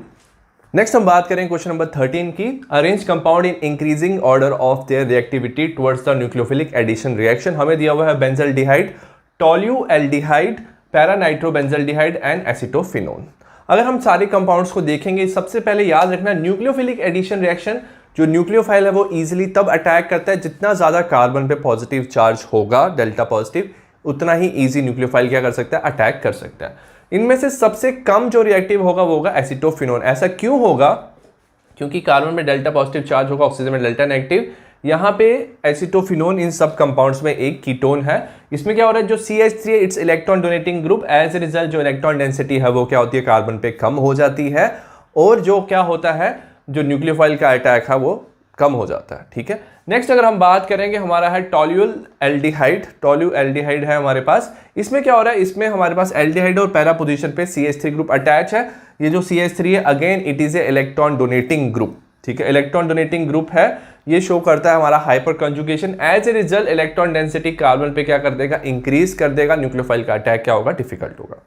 Next हम बात करें क्वेश्चन नंबर 13 की, arrange compound in increasing order of their reactivity towards the nucleophilic addition reaction. हमें दिया हुआ है benzaldehyde, tolualdehyde, paranitrobenzaldehyde and acetophenone. अगर हम सारे कंपाउंड्स को देखेंगे, सबसे पहले याद रखना न्यूक्लियोफिलिक एडिशन रिएक्शन जो न्यूक्लियोफाइल है वो इजीली तब अटैक करता है जितना ज्यादा कार्बन पे पॉजिटिव चार्ज होगा, डेल्टा पॉजिटिव, उतना ही इजी न्यूक्लियोफाइल क्या कर सकता है अटैक कर सकता है। इनमें से सबसे कम जो रिएक्टिव होगा वो होगा एसिटोफिनोन। ऐसा क्यों होगा, क्योंकि कार्बन में डेल्टा पॉजिटिव चार्ज होगा, ऑक्सीजन में डेल्टा नेगेटिव। यहाँ पे एसिटोफिनोन इन सब कंपाउंड्स में एक कीटोन है। इसमें क्या हो रहा है, जो CH3 है it's electron donating group, as a result जो इलेक्ट्रॉन डेंसिटी है वो क्या होती है कार्बन पे कम हो जाती है और जो क्या होता है जो न्यूक्लियोफाइल का अटैक है वो कम हो जाता है, ठीक है। नेक्स्ट अगर हम बात करेंगे, हमारा है टोल्यूल एल्डिहाइड। टोल्यूल एल्डिहाइड है हमारे पास। इसमें क्या हो रहा है, इसमें हमारे पास एल्डिहाइड और पैरा पोजीशन पे CH3 ग्रुप अटैच है। ये जो CH3 है again it is a electron donating group, ठीक है, इलेक्ट्रॉन डोनेटिंग ग्रुप है। ये शो करता है हमारा hyperconjugation. As a result electron density carbon पे क्या कर देगा, इंक्रीज कर देगा। न्यूक्लियोफाइल का अटैक क्या होगा, डिफिकल्ट होगा।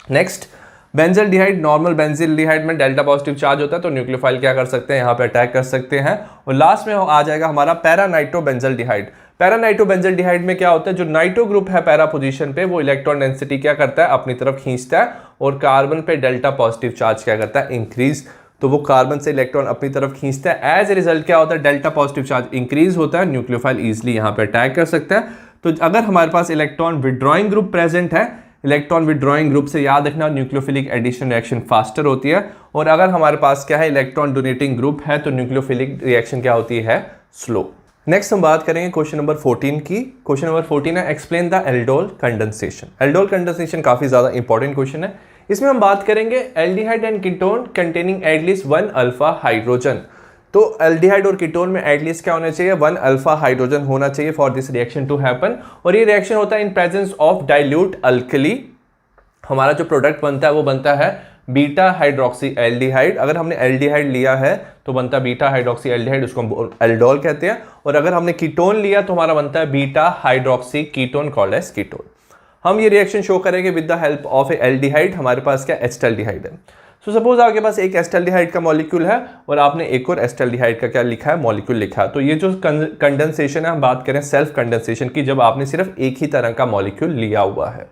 नेक्स्ट बेंजल्डिहाइड, नॉर्मल बेंजल्डिहाइड में डेल्टा पॉजिटिव चार्ज होता है, तो न्यूक्लियोफाइल क्या कर सकते हैं, यहाँ पे अटैक कर सकते हैं। और लास्ट में आ जाएगा हमारा पैरानाइट्रोबेंजल्डिहाइड। पैरानाइट्रोबेंजल्डिहाइड में क्या होता है, जो नाइट्रो ग्रुप है पैरा पोजीशन पे, वो इलेक्ट्रॉन डेंसिटी क्या करता है, अपनी तरफ खींचता है और कार्बन पे डेल्टा पॉजिटिव चार्ज क्या करता है, इंक्रीज। तो वो कार्बन से इलेक्ट्रॉन अपनी तरफ खींचता है। एज ए रिजल्ट क्या होता है, डेल्टा पॉजिटिव चार्ज इंक्रीज होता है, न्यूक्लियोफाइल इजिली यहाँ पे अटैक कर सकता है। तो अगर हमारे पास इलेक्ट्रॉन विड्रॉइंग ग्रुप प्रेजेंट है, इलेक्ट्रॉन विड्रॉइंग ग्रुप से याद रखना न्यूक्लियोफिलिक एडिशन रिएक्शन फास्टर होती है। और अगर हमारे पास क्या है, इलेक्ट्रॉन डोनेटिंग ग्रुप है, तो न्यूक्लियोफिलिक रिएक्शन क्या होती है, स्लो। नेक्स्ट हम बात करेंगे क्वेश्चन नंबर 14 की। क्वेश्चन नंबर 14 है explain the aldol condensation. Aldol condensation काफी ज्यादा इंपॉर्टेंट क्वेश्चन है। इसमें हम बात करेंगे aldehyde and ketone containing at least 1 alpha hydrogen. तो एल्डिहाइड और कीटोन में एटलीस्ट क्या होना चाहिए, 1 अल्फा हाइड्रोजन होना चाहिए for this reaction to happen. और ये रिएक्शन होता है in presence of dilute alkali. हमारा जो प्रोडक्ट बनता है वो बनता है बीटा हाइड्रोक्सी एल्डिहाइड। अगर हमने एल्डिहाइड लिया है तो बनता है बीटा हाइड्रोक्सी एल्डिहाइड, उसको हम एल्डोल कहते हैं। और अगर हमने कीटोन लिया तो हमारा बनता है beta hydroxy ketone called as ketone. हम ये रिएक्शन शो करेंगे with the help of a aldehyde. हमारे पास क्या एस्टल्डिहाइड है। सो सपोज आपके पास एक एस्टल्डिहाइड का मॉलिक्यूल है और आपने एक और एस्टल्डिहाइड का क्या लिखा है, मॉलिक्यूल लिखा है। तो ये जो कंडेंसेशन है, हम बात करें सेल्फ कंडेंसेशन की, जब आपने सिर्फ एक ही तरह का मॉलिक्यूल लिया हुआ है।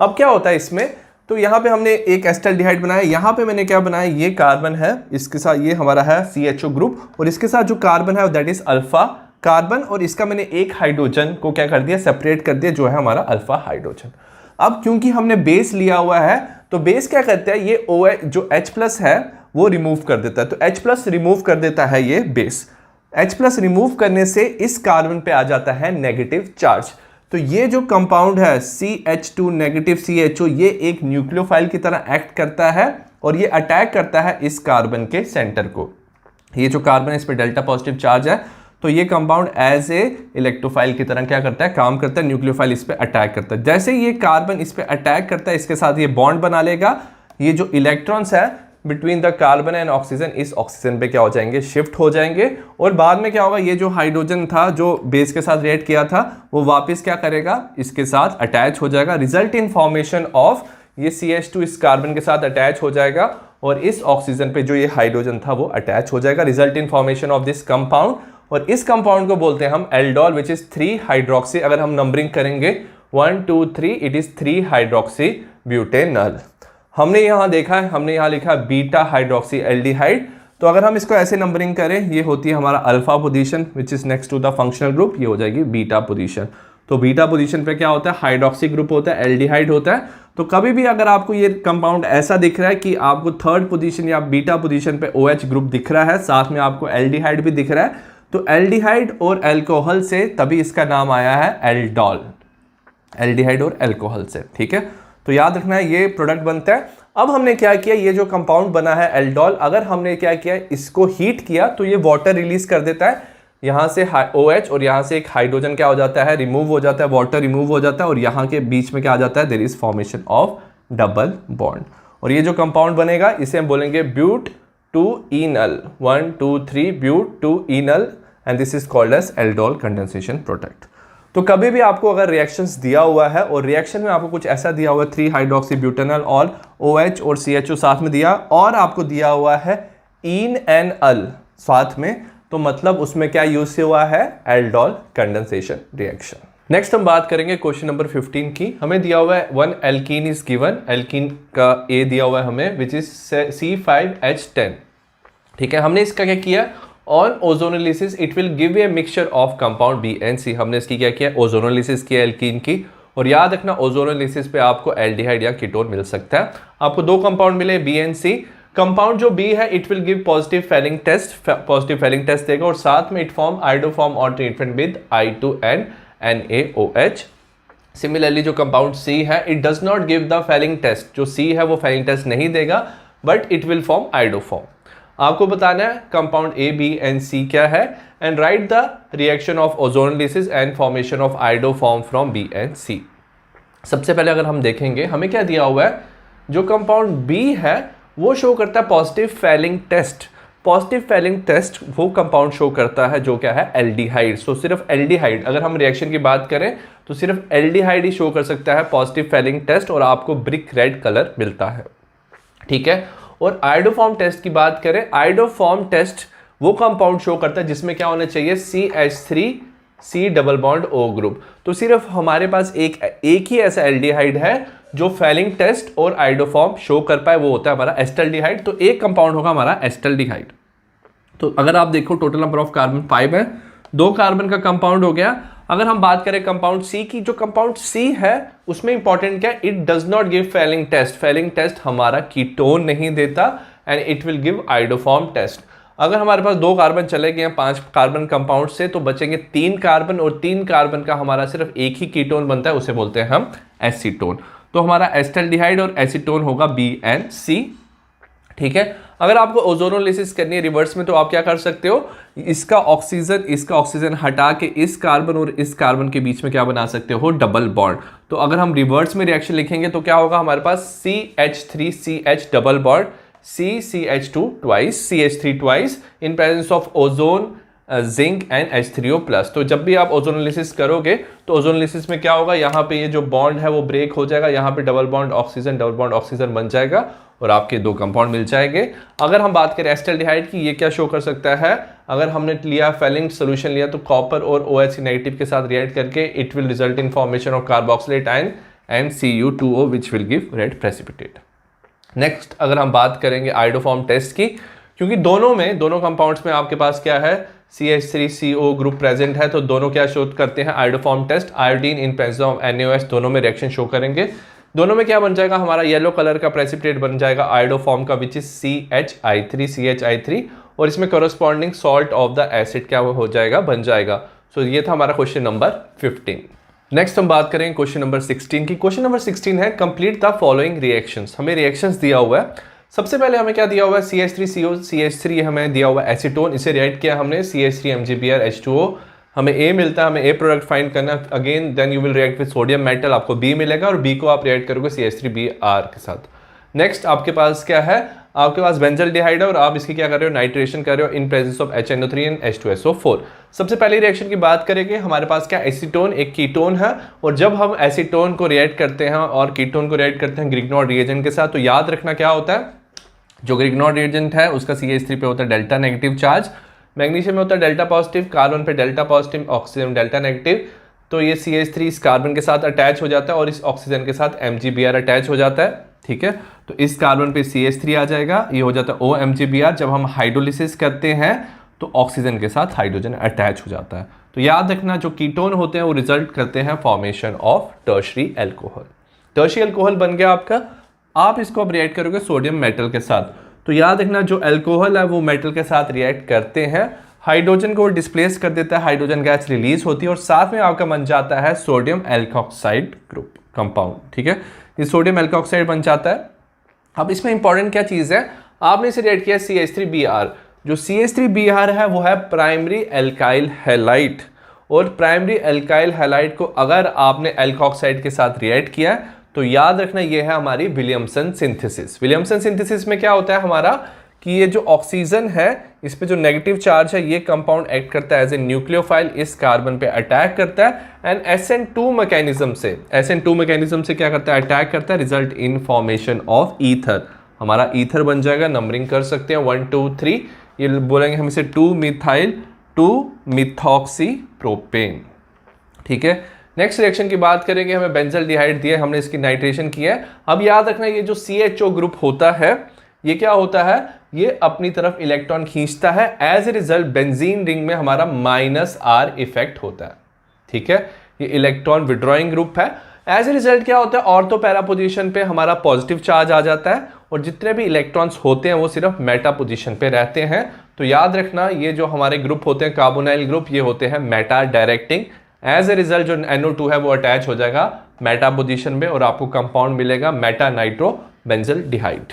अब क्या होता है इसमें, तो यहाँ पे हमने एक एस्टल्डिहाइड बनाया, यहाँ पे मैंने क्या बनाया, ये कार्बन है, इसके साथ ये हमारा है CHO ग्रुप, और इसके साथ जो कार्बन है दैट इज अल्फा कार्बन, और इसका मैंने एक हाइड्रोजन को क्या कर दिया, सेपरेट कर दिया, जो है हमारा अल्फा हाइड्रोजन। अब क्योंकि हमने बेस लिया हुआ है, तो बेस क्या करता है, ये OH जो H+ है वो रिमूव कर देता है। तो H+ रिमूव कर देता है ये बेस। H+ रिमूव करने से इस कार्बन पे आ जाता है नेगेटिव चार्ज। तो ये जो कंपाउंड है CH2 नेगेटिव CHO, ये एक न्यूक्लियोफाइल की तरह एक्ट करता है और ये अटैक करता है इस कार्बन के सेंटर को। ये जो कार्बन है इस पे डेल्टा पॉजिटिव चार्ज है, तो ये कंपाउंड एज ए इलेक्ट्रोफाइल की तरह क्या करता है, काम करता है। न्यूक्लियोफाइल इस पे अटैक करता है। जैसे ये कार्बन इस पे अटैक करता है, इसके साथ ये बॉन्ड बना लेगा। ये जो इलेक्ट्रॉन्स है between the carbon and oxygen, इस ऑक्सीजन पे क्या हो जाएंगे, शिफ्ट हो जाएंगे। और बाद में क्या होगा, ये जो हाइड्रोजन था जो बेस के साथ रिएक्ट किया था, वो वापस क्या करेगा, इसके साथ अटैच हो जाएगा। रिजल्ट इन फॉर्मेशन ऑफ ये CH2 इस कार्बन के साथ अटैच हो जाएगा और इस ऑक्सीजन पे जो ये हाइड्रोजन था वो अटैच हो जाएगा। Result in formation of this compound, और इस कंपाउंड को बोलते हैं हम एल्डोल, विच इज 3 हाइड्रोक्सी। अगर हम नंबरिंग करेंगे 1 2 3, इट इज 3 हाइड्रोक्सी ब्यूटेनॉल। हमने यहां देखा है, हमने यहां लिखा बीटा हाइड्रोक्सी एल्डिहाइड। तो अगर हम इसको ऐसे नंबरिंग करें, ये होती है हमारा alpha position which is next to the functional group, ये हो जाएगी बीटा पोजीशन। तो बीटा पोजीशन पे क्या होता है, हाइड्रोक्सी ग्रुप होता है, एल्डिहाइड होता है। तो कभी भी अगर आपको ये कंपाउंड ऐसा दिख रहा है कि आपको थर्ड पोजीशन या बीटा पोजीशन पे OH ग्रुप दिख रहा है, साथ में आपको एल्डिहाइड भी दिख रहा है, तो एल्डिहाइड और अल्कोहल से तभी इसका नाम आया है एल्डोल, एल्डिहाइड और अल्कोहल से, ठीक है। तो याद रखना है ये प्रोडक्ट बनता है। अब हमने क्या किया, ये जो कंपाउंड बना है एल्डोल, अगर हमने क्या किया, इसको हीट किया तो ये वाटर रिलीज कर देता है। यहां से OH और यहां से एक हाइड्रोजन क्या हो जाता है, रिमूव हो जाता है, वाटर रिमूव हो जाता है, और यहां के बीच में क्या आ जाता है, there is formation of double bond. और ये जो कंपाउंड बनेगा इसे हम बोलेंगे but two enal, 1 2 3 but two enal, and this is called as aldol condensation product. तो कभी भी आपको अगर रिएक्शंस दिया हुआ है और रिएक्शन में आपको कुछ ऐसा दिया हुआ है 3 हाइड्रोक्सी ब्यूटेनॉल और OH और CHO साथ में दिया, और आपको दिया हुआ है इन एन अल साथ में, तो मतलब उसमें क्या यूज हुआ है, एल्डोल कंडेंसेशन रिएक्शन। नेक्स्ट हम बात करेंगे क्वेश्चन नंबर 15 की। हमें दिया हुआ है 1 एल्कीन इज गिवन, एल्कीन का A दिया हुआ है हमें विच इज C5H10, ठीक है। हमने इसका क्या किया, on ozonolysis it will give a mixture of compound BNC। हमने इसकी क्या किया, ओजोनोलिसिस किया एल्कीन की। और याद रखना ओजोनोलिसिस पे आपको एल्डिहाइड या कीटोन मिल सकता है। आपको 2 कंपाउंड मिले BNC। कंपाउंड जो B है it will give positive Fehling test, positive Fehling test देगा, और साथ में it form iodoform on treatment with I2N NaOH। Similarly जो कंपाउंड C है it does not give the Fehling test, जो C है वो फेलिंग टेस्ट नहीं देगा, but it will form iodoform. आपको बताना है compound A, B and C क्या है and write the reaction of ozonolysis and formation of iodoform from B and C. सबसे पहले अगर हम देखेंगे हमें क्या दिया हुआ है, जो कंपाउंड बी है वो शो करता है positive Fehling test. Positive Fehling test वो कंपाउंड शो करता है जो क्या है, एल्डिहाइड। सो सिर्फ एल्डिहाइड, अगर हम रिएक्शन की बात करें तो सिर्फ एल्डिहाइड ही शो कर सकता है पॉजिटिव फैलिंग टेस्ट और आपको ब्रिक रेड कलर मिलता है, ठीक है। और आयोडोफॉर्म टेस्ट की बात करें, आयोडोफॉर्म टेस्ट वो कंपाउंड शो करता है जिसमें क्या होना चाहिए, CH3 C double bond O group. तो सिर्फ हमारे पास एक ही ऐसा एल्डिहाइड है जो फैलिंग टेस्ट और आयोडोफॉर्म शो कर पाए, वो होता है हमारा एस्टल्डिहाइड। तो एक कंपाउंड होगा हमारा एस्टल्डिहाइड। तो अगर आप देखो टोटल नंबर ऑफ कार्बन 5 है, 2 कार्बन का कंपाउंड हो गया। अगर हम बात करें कंपाउंड सी की, जो कंपाउंड सी है उसमें इंपॉर्टेंट क्या है, it does not give Fehling test. Fehling test हमारा कीटोन नहीं देता and it will give iodoform test. अगर हमारे पास 2 कार्बन चले गए हैं 5 कार्बन कंपाउंड से, तो बचेंगे 3 कार्बन और 3 कार्बन का हमारा सिर्फ एक ही कीटोन बनता है, उसे बोलते हैं हम एसीटोन। तो हमारा एस्टल्डिहाइड और एसीटोन होगा बी एंड सी, ठीक है। अगर आपको ओजोनोलिसिस करनी है रिवर्स में तो आप क्या कर सकते हो, इसका ऑक्सीजन हटा के इस कार्बन और इस कार्बन के बीच में क्या बना सकते हो, डबल बॉन्ड। तो अगर हम रिवर्स में रिएक्शन लिखेंगे तो क्या होगा, हमारे पास CH3CH double bond CH2 twice, CH3 twice in presence of ozone, zinc and H3O+। तो जब भी आप ओजोनोलिसिस करोगे तो ओजोनोलिसिस में क्या होगा, यहाँ पे ये जो बॉन्ड है वो ब्रेक हो जाएगा, यहाँ पे डबल बॉन्ड ऑक्सीजन बन जाएगा और आपके 2 कंपाउंड मिल जाएंगे। अगर हम बात करें एस्टल्डिहाइड की, ये क्या शो कर सकता है, अगर हमने लिया फैलिंग सोल्यूशन लिया तो कॉपर और OH नेगेटिव के साथ रिएक्ट करके it will result in formation of carboxylate ion and Cu2O which will give red precipitate. Next अगर हम बात करेंगे आयोडोफॉर्म टेस्ट की, क्योंकि दोनों कंपाउंड्स में आपके पास क्या है, CH3CO ग्रुप प्रेजेंट है, तो दोनों क्या शो करते हैं, iodoform test. Iodine in presence of NaOH दोनों में रिएक्शन शो करेंगे। दोनों में क्या बन जाएगा, हमारा येलो कलर का प्रेसिपिटेट बन जाएगा आयोडोफॉर्म का विच इज CHI3 और इसमें corresponding salt of the acid क्या हो जाएगा, बन जाएगा। सो ये था हमारा क्वेश्चन नंबर 15। नेक्स्ट हम बात करेंगे क्वेश्चन नंबर 16 की। क्वेश्चन नंबर 16 है कंप्लीट द फॉलोइंग रिएक्शंस। हमें रिएक्शंस दिया हुआ है। सबसे पहले हमें क्या दिया हुआ है, CH3CO CH3 हमें दिया हुआ है एसीटोन, इसे रिएक्ट किया हमने CH3 H2O, हमें A मिलता है, हमें A प्रोडक्ट फाइंड करना। Again then you will react with sodium metal, आपको B मिलेगा और B को आप रिएक्ट करोगे CH3Br के साथ। नेक्स्ट आपके पास क्या है, आपके पास बेंजल्डिहाइड है और आप इसकी क्या कर रहे हो, नाइट्रेशन कर रहे हो इन presence of HNO3 and H2SO4। सबसे पहली रिएक्शन की बात करेंगे, हमारे पास क्या एसीटोन एक कीटोन है और जब हम एसीटोन को रिएक्ट करते हैं और कीटोन को रिएक्ट करते हैं ग्रिग्नॉर्ड रिएजेंट के साथ, तो याद रखना क्या होता है, जो ग्रिग्नॉर्ड रिएजेंट है उसका CH3 पे होता है डेल्टा नेगेटिव चार्ज, मैग्नीशियम में होता है डेल्टा पॉजिटिव, कार्बन पे delta positive, oxygen delta negative. तो ये CH3 इस कार्बन के साथ अटैच हो जाता है और इस ऑक्सीजन के साथ MgBr अटैच हो जाता है, ठीक है। तो इस कार्बन पे CH3 आ जाएगा, ये हो जाता है OMgBr। जब हम हाइड्रोलिसिस करते हैं तो ऑक्सीजन के साथ हाइड्रोजन अटैच हो जाता है। तो याद रखना जो कीटोन होते हैं वो रिजल्ट करते हैं formation of tertiary alcohol. Tertiary alcohol बन गया आपका, आप इसको अब रिएक्ट करोगे सोडियम मेटल के साथ। तो याद रखना जो एल्कोहल है वो मेटल के साथ रिएक्ट करते हैं, हाइड्रोजन को डिस्प्लेस कर देता है, हाइड्रोजन गैस रिलीज होती है और साथ में आपका बन जाता है सोडियम एल्कोक्साइड ग्रुप कंपाउंड, ठीक है। ये सोडियम एल्कोक्साइड बन जाता है। अब इसमें इंपॉर्टेंट क्या चीज है, आपने इसे रिएक्ट किया CH3Br। जो CH3Br है वो है प्राइमरी एल्काइल हैलाइड और प्राइमरी एल्काइल हैलाइड को अगर आपने एल्कोक्साइड के साथ रिएक्ट किया तो याद रखना ये है हमारी विलियमसन सिंथेसिस। विलियमसन सिंथेसिस में क्या होता है हमारा कि ये जो ऑक्सीजन है इस पे जो नेगेटिव चार्ज है ये कंपाउंड एक्ट करता है एज ए न्यूक्लियोफाइल, इस कार्बन पे अटैक करता है एंड SN2 मैकेनिज्म से क्या करता है, अटैक करता है, result in formation of ether. हमारा ईथर बन जाएगा, नंबरिंग कर सकते हैं 1 2 3, ये बोलेंगे हम इसे 2 मिथाइल 2 मिथॉक्सी प्रोपेन, ठीक है। नेक्स्ट रिएक्शन की बात करेंगे, हमें बेंजल्डिहाइड दिया, हमने इसकी नाइट्रेशन की है। अब याद रखना ये जो CHO ग्रुप होता है ये क्या होता है, ये अपनी तरफ इलेक्ट्रॉन खींचता है, as a result benzene ring में हमारा -R इफेक्ट होता है, ठीक है। ये इलेक्ट्रॉन विड्रॉइंग ग्रुप है, एज ए रिजल्ट क्या होता है, ऑर्थो पैरा पोजीशन पे हमारा पॉजिटिव चार्ज आ जाता है और जितने भी इलेक्ट्रॉन्स होते हैं वो सिर्फ मेटा पोजीशन पे रहते हैं। तो याद रखना ये जो हमारे ग्रुप होते हैं कार्बोनाइल ग्रुप, ये होते हैं meta directing. As a result जो NO2 है वो अटैच हो जाएगा मेटा पोजीशन में और आपको कंपाउंड मिलेगा मेटा नाइट्रो बेंजल्डिहाइड।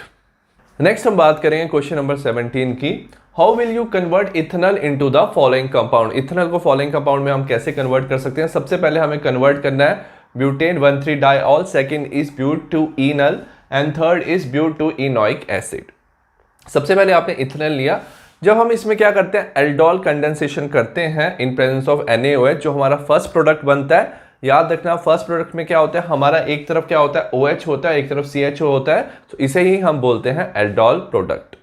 नेक्स्ट हम बात करेंगे क्वेश्चन नंबर 17 की। How will you convert ethanol into the following compound. Ethanol को फॉलोइंग कंपाउंड में हम कैसे कन्वर्ट कर सकते हैं। सबसे पहले हमें कन्वर्ट करना है butane 1,3 diol, second is but two enal and third is but two enoic acid. सबसे पहले आपने इथेनॉल लिया। जब हम इसमें क्या करते हैं, एल्डोल कंडेंसेशन करते हैं इन प्रेजेंस ऑफ NaOH, जो हमारा फर्स्ट प्रोडक्ट बनता है। याद रखना फर्स्ट प्रोडक्ट में क्या होता है, हमारा एक तरफ क्या होता है OH होता है, एक तरफ CHO होता है, तो इसे ही हम बोलते हैं एल्डोल प्रोडक्ट।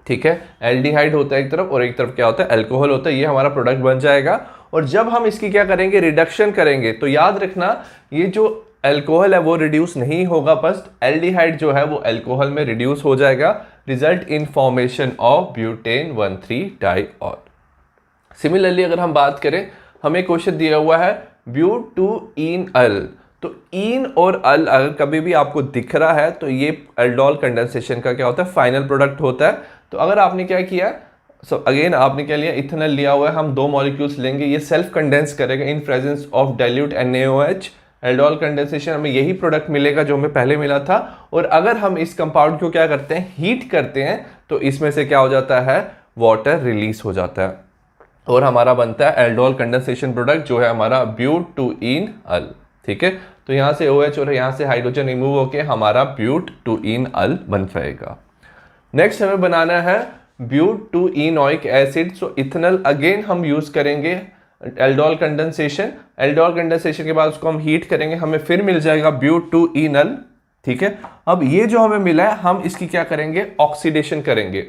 ठीक है, एल्डिहाइड होता है एक तरफ और एक तरफ क्या होता है अल्कोहल होता है, ये हमारा प्रोडक्ट बन जाएगा। और जब हम इसकी क्या करेंगे, रिडक्शन करेंगे, तो याद रखना ये जो अल्कोहल है वो रिड्यूस नहीं होगा, बस एल्डिहाइड जो है वो अल्कोहल में रिड्यूस हो जाएगा, result in formation of butane 1,3 diol. Similarly अगर हम बात करें, हमें क्वेश्चन दिया हुआ है ब्यूट-2-इनल, तो इन और अल अगर कभी भी आपको दिख रहा है तो ये एल्डोल कंडेंसेशन का क्या होता है, फाइनल प्रोडक्ट होता है। तो अगर आपने क्या किया, अगेन आपने क्या लिया, इथेनॉल लिया हुआ है, हम दो मॉलिक्यूल्स लेंगे, ये सेल्फ कंडेंस करेगा इन presence of dilute NaOH। Aldol condensation हमें यही प्रोडक्ट मिलेगा जो हमें पहले मिला था। और अगर हम इस कंपाउंड को क्या करते हैं, हीट करते हैं, तो इसमें से क्या हो जाता है, वाटर रिलीज हो जाता है और हमारा बनता है एल्डोल कंडेंसेशन प्रोडक्ट जो है हमारा ब्यूट-2-इनल। ठीक है, तो यहाँ से OH और यहाँ से हाइड्रोजन रिमूव होके हमारा ब्यूट-2-इनल बन जाएगा। नेक्स्ट हमें बनाना है ब्यूट-2-इनोइक एसिड। सो इथेनॉल अगेन हम यूज करेंगे एल्डोल कंडेंसेशन। एल्डोल कंडेंसेशन के बाद उसको हम हीट करेंगे, हमें फिर मिल जाएगा ब्यूट-2-इनल। ठीक है, अब ये जो हमें मिला है हम इसकी क्या करेंगे, ऑक्सीडेशन करेंगे।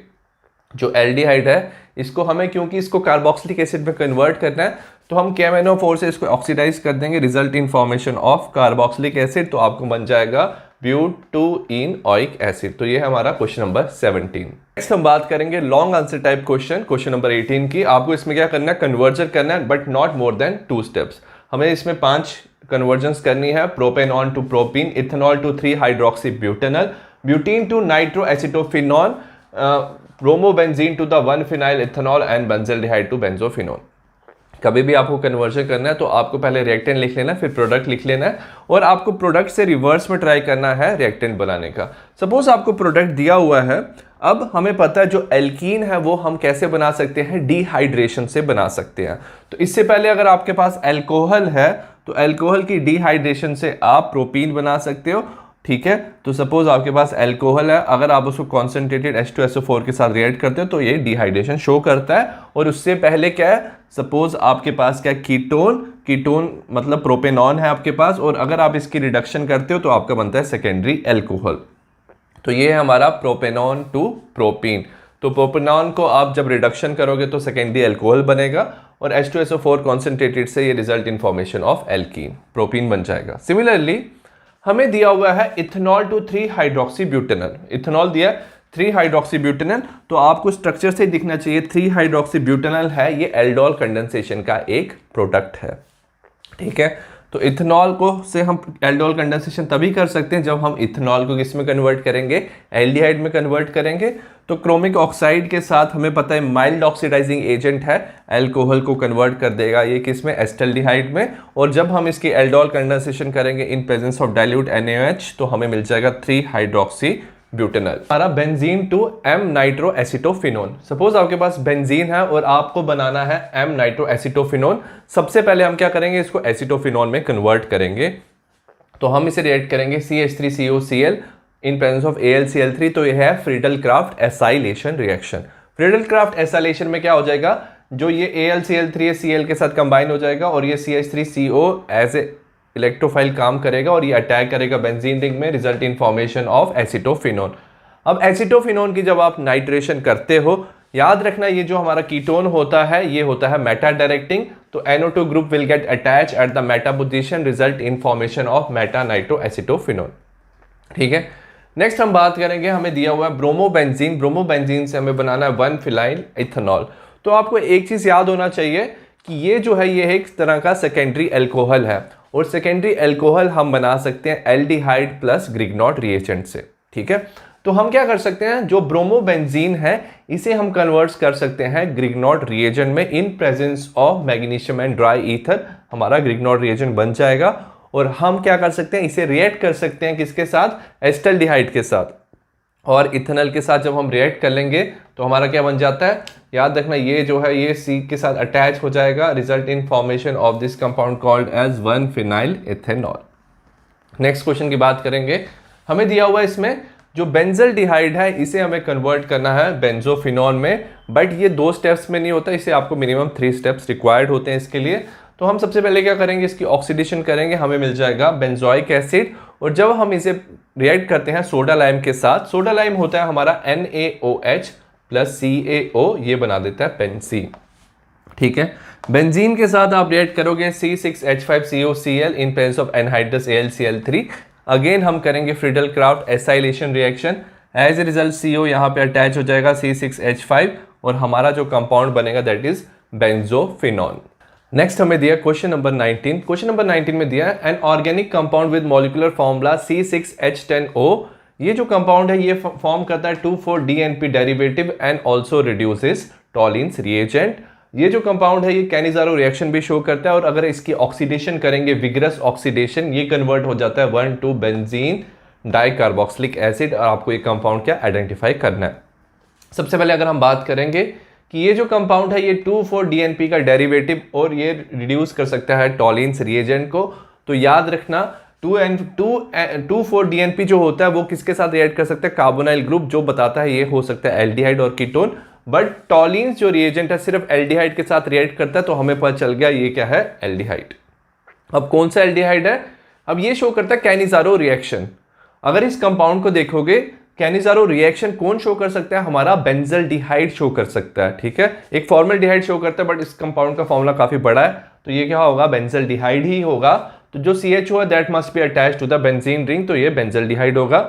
जो एल्डिहाइड है इसको हमें, क्योंकि इसको कार्बोक्सिलिक एसिड में कन्वर्ट करना है, तो हम KMnO4 से इसको ऑक्सीडाइज कर देंगे, result in formation of carboxylic acid, तो आपको बन जाएगा ब्यूट-2-इनोइक एसिड। तो ये है हमारा क्वेश्चन नंबर 17। नेक्स्ट हम बात करेंगे long answer type question, question number 18 की। आपको इसमें क्या करना है, कन्वर्जन करना है, but not more than 2 steps. हमें इसमें 5 कन्वर्जन्स करनी है। Propanone to propene, ethanol to three hydroxy butanol, butene to nitro acetophenol, bromobenzene to the one phenyl ethanol and benzaldehyde to benzophenol. कभी भी आपको कन्वर्जन करना है तो आपको पहले रिएक्टेंट लिख लेना है, फिर प्रोडक्ट लिख लेना है, और आपको प्रोडक्ट से रिवर्स में ट्राई करना है रिएक्टेंट बनाने का। सपोज आपको प्रोडक्ट दिया हुआ है, अब हमें पता है जो एल्कीन है वो हम कैसे बना सकते हैं, डिहाइड्रेशन से बना सकते हैं। तो इससे पहले अगर आपके पास अल्कोहल है तो अल्कोहल की डिहाइड्रेशन से आप प्रोपीन बना सकते हो। ठीक है, तो सपोज आपके पास अल्कोहल है, अगर आप उसको कॉन्सेंट्रेटेड H2SO4 के साथ रिएक्ट करते हो तो ये डिहाइड्रेशन शो करता है। और उससे पहले क्या है, सपोज आपके पास क्या, कीटोन मतलब प्रोपेनॉन है आपके पास, और अगर आप इसकी रिडक्शन करते हो तो आपका बनता है सेकेंडरी अल्कोहल। तो ये है हमारा प्रोपेनॉन टू प्रोपीन। तो प्रोपेनॉन को आप जब रिडक्शन करोगे तो सेकेंडरी अल्कोहल बनेगा, और H2SO4 कॉन्सेंट्रेटेड से ये result in formation of alkene, propene बन जाएगा। सिमिलरली हमें दिया हुआ है ethanol to three hydroxy butanol. Ethanol दिया 3-हाइड्रोक्सी ब्यूटेनॉल, तो आपको स्ट्रक्चर से दिखना चाहिए 3-हाइड्रोक्सी ब्यूटेनॉल है, ये एल्डोल कंडेंसेशन का एक प्रोडक्ट है। ठीक है, तो इथेनॉल को से हम एल्डोल कंडेंसेशन तभी कर सकते हैं जब हम इथेनॉल को किस में कन्वर्ट करेंगे, एल्डिहाइड में कन्वर्ट करेंगे। तो क्रोमिक ऑक्साइड के साथ हमें पता है माइल्ड ऑक्सीडाइजिंग एजेंट है, अल्कोहल को कन्वर्ट कर देगा ये किस में, एस्टल्डिहाइड में। और जब हम इसकी एल्डोल कंडेंसेशन करेंगे इन प्रेजेंस ऑफ डाइल्यूट NaOH तो हमें मिल जाएगा 3-हाइड्रोक्सी ब्यूटेनॉल। हमारा बेंजीन टू M-नाइट्रो एसिटोफिनोन। सपोज आपके पास बेंजीन है और आपको बनाना है M-नाइट्रो एसिटोफिनोन। सबसे पहले हम क्या करेंगे, इसको एसिटोफिनोन में कन्वर्ट करेंगे। तो हम इसे रिएक्ट करेंगे CH3COCl in presence of AlCl3। तो यह है Friedel Crafts acylation reaction. Friedel Crafts acylation में क्या हो जाएगा, जो ये AlCl3 है Cl के साथ कंबाइन हो जाएगा, और ये CH3CO एज ए इलेक्ट्रोफाइल काम करेगा और ये अटैक करेगा बेंजीन रिंग में, result in formation of acetophenone. अब एसिटोफिनोन की जब आप नाइट्रेशन करते हो, याद रखना ये जो हमारा कीटोन होता है ये होता है मेटा डायरेक्टिंग, तो NO2 group will get attach at the Meta position, result in formation of Meta nitro acetophenone. ठीक है, नेक्स्ट हम बात करेंगे, हमें दिया हुआ है ब्रोमोबेंजीन। ब्रोमोबेंजीन से हमें बनाना है 1-फिनाइल इथेनॉल। तो आपको एक चीज याद होना चाहिए कि ये जो है ये एक तरह का सेकेंडरी अल्कोहल है, और सेकेंडरी अल्कोहल हम बना सकते हैं एल्डिहाइड प्लस ग्रिग्नॉट रिएजेंट से। ठीक है, तो हम क्या कर सकते हैं, जो ब्रोमोबेंजीन है इसे हम कन्वर्ट कर सकते हैं ग्रिग्नॉट रिएजेंट में इन presence of magnesium and dry ether, हमारा ग्रिग्नॉट रिएजेंट बन जाएगा। और हम क्या कर सकते हैं, इसे रिएक्ट कर सकते हैं किसके साथ, एस्टल्डिहाइड के साथ। और इथेनॉल के साथ जब हम रिएक्ट कर लेंगे तो हमारा क्या बन जाता है, याद रखना ये जो है ये C के साथ अटैच हो जाएगा, result in formation of this compound called as one phenyl ethanol. Next question की बात करेंगे, हमें दिया हुआ है इसमें जो बेंजल्डिहाइड है इसे हमें कन्वर्ट करना है बेंजोफिनॉल में, बट ये 2 स्टेप्स में नहीं होता, इसे आपको मिनिमम 3 स्टेप्स रिक्वायर्ड होते हैं इसके लिए। तो हम सबसे पहले क्या करेंगे, इसकी ऑक्सीडेशन करेंगे, हमें मिल जाएगा बेंजोइक एसिड, और जब हम इसे रिएक्ट करते हैं सोडा लाइम के साथ, सोडा लाइम होता है हमारा NaOH प्लस CaO, ये बना देता है बेंजीन। ठीक है, बेंजीन के साथ आप रिएक्ट करोगे C6H5COCl in presence of anhydrous AlCl3, again हम करेंगे Friedel Crafts acylation reaction, as a result CO यहाँ पे अटैच हो जाएगा C6H5 और हमारा जो कंपाउंड बनेगा दैट इज बेंजोफिनॉल। नेक्स्ट हमें दिया क्वेश्चन नंबर 19। क्वेश्चन नंबर 19 में दिया है an organic compound with molecular formula C6H10O, ये जो कंपाउंड है ये फॉर्म करता है 2,4-DNP derivative and also reduces Tollens reagent. ये जो कंपाउंड है ये कैनिजारो रिएक्शन भी शो करता है, और अगर इसकी ऑक्सीडेशन करेंगे विग्रस ऑक्सीडेशन, ये कन्वर्ट हो जाता है 1,2-बेंजीन डाइकार्बोक्सिलिक एसिड, और आपको ये कंपाउंड क्या आइडेंटिफाई करना है। सबसे पहले अगर हम बात करेंगे कि ये जो कंपाउंड है ये 2,4-DNP का डेरिवेटिव और ये रिड्यूस कर सकता है टॉलिन्स रिएजेंट को, तो याद रखना 2,4-DNP जो होता है वो किसके साथ रिएक्ट कर सकता है, कार्बोनाइल ग्रुप, जो बताता है ये हो सकता है एल्डिहाइड और कीटोन, बट टॉलिन्स जो रिएजेंट है सिर्फ एल्डिहाइड के साथ रिएक्ट करता है, तो हमें पता चल गया ये क्या है, एल्डिहाइड। अब कौन सा एल्डिहाइड है, अब ये शो करता है कैनिजारो रिएक्शन। अगर इस कंपाउंड को देखोगे कैनिजारो रिएक्शन कौन शो कर सकता है, हमारा बेंजल्डिहाइड शो कर सकता है। ठीक है, एक फॉर्मल्डिहाइड शो करता है बट इस कंपाउंड का फॉर्मूला काफी बड़ा है, तो ये क्या होगा, बेंजल्डिहाइड ही होगा। तो जो CHO है that must be attached to the benzene ring, तो ये बेंजल्डिहाइड होगा।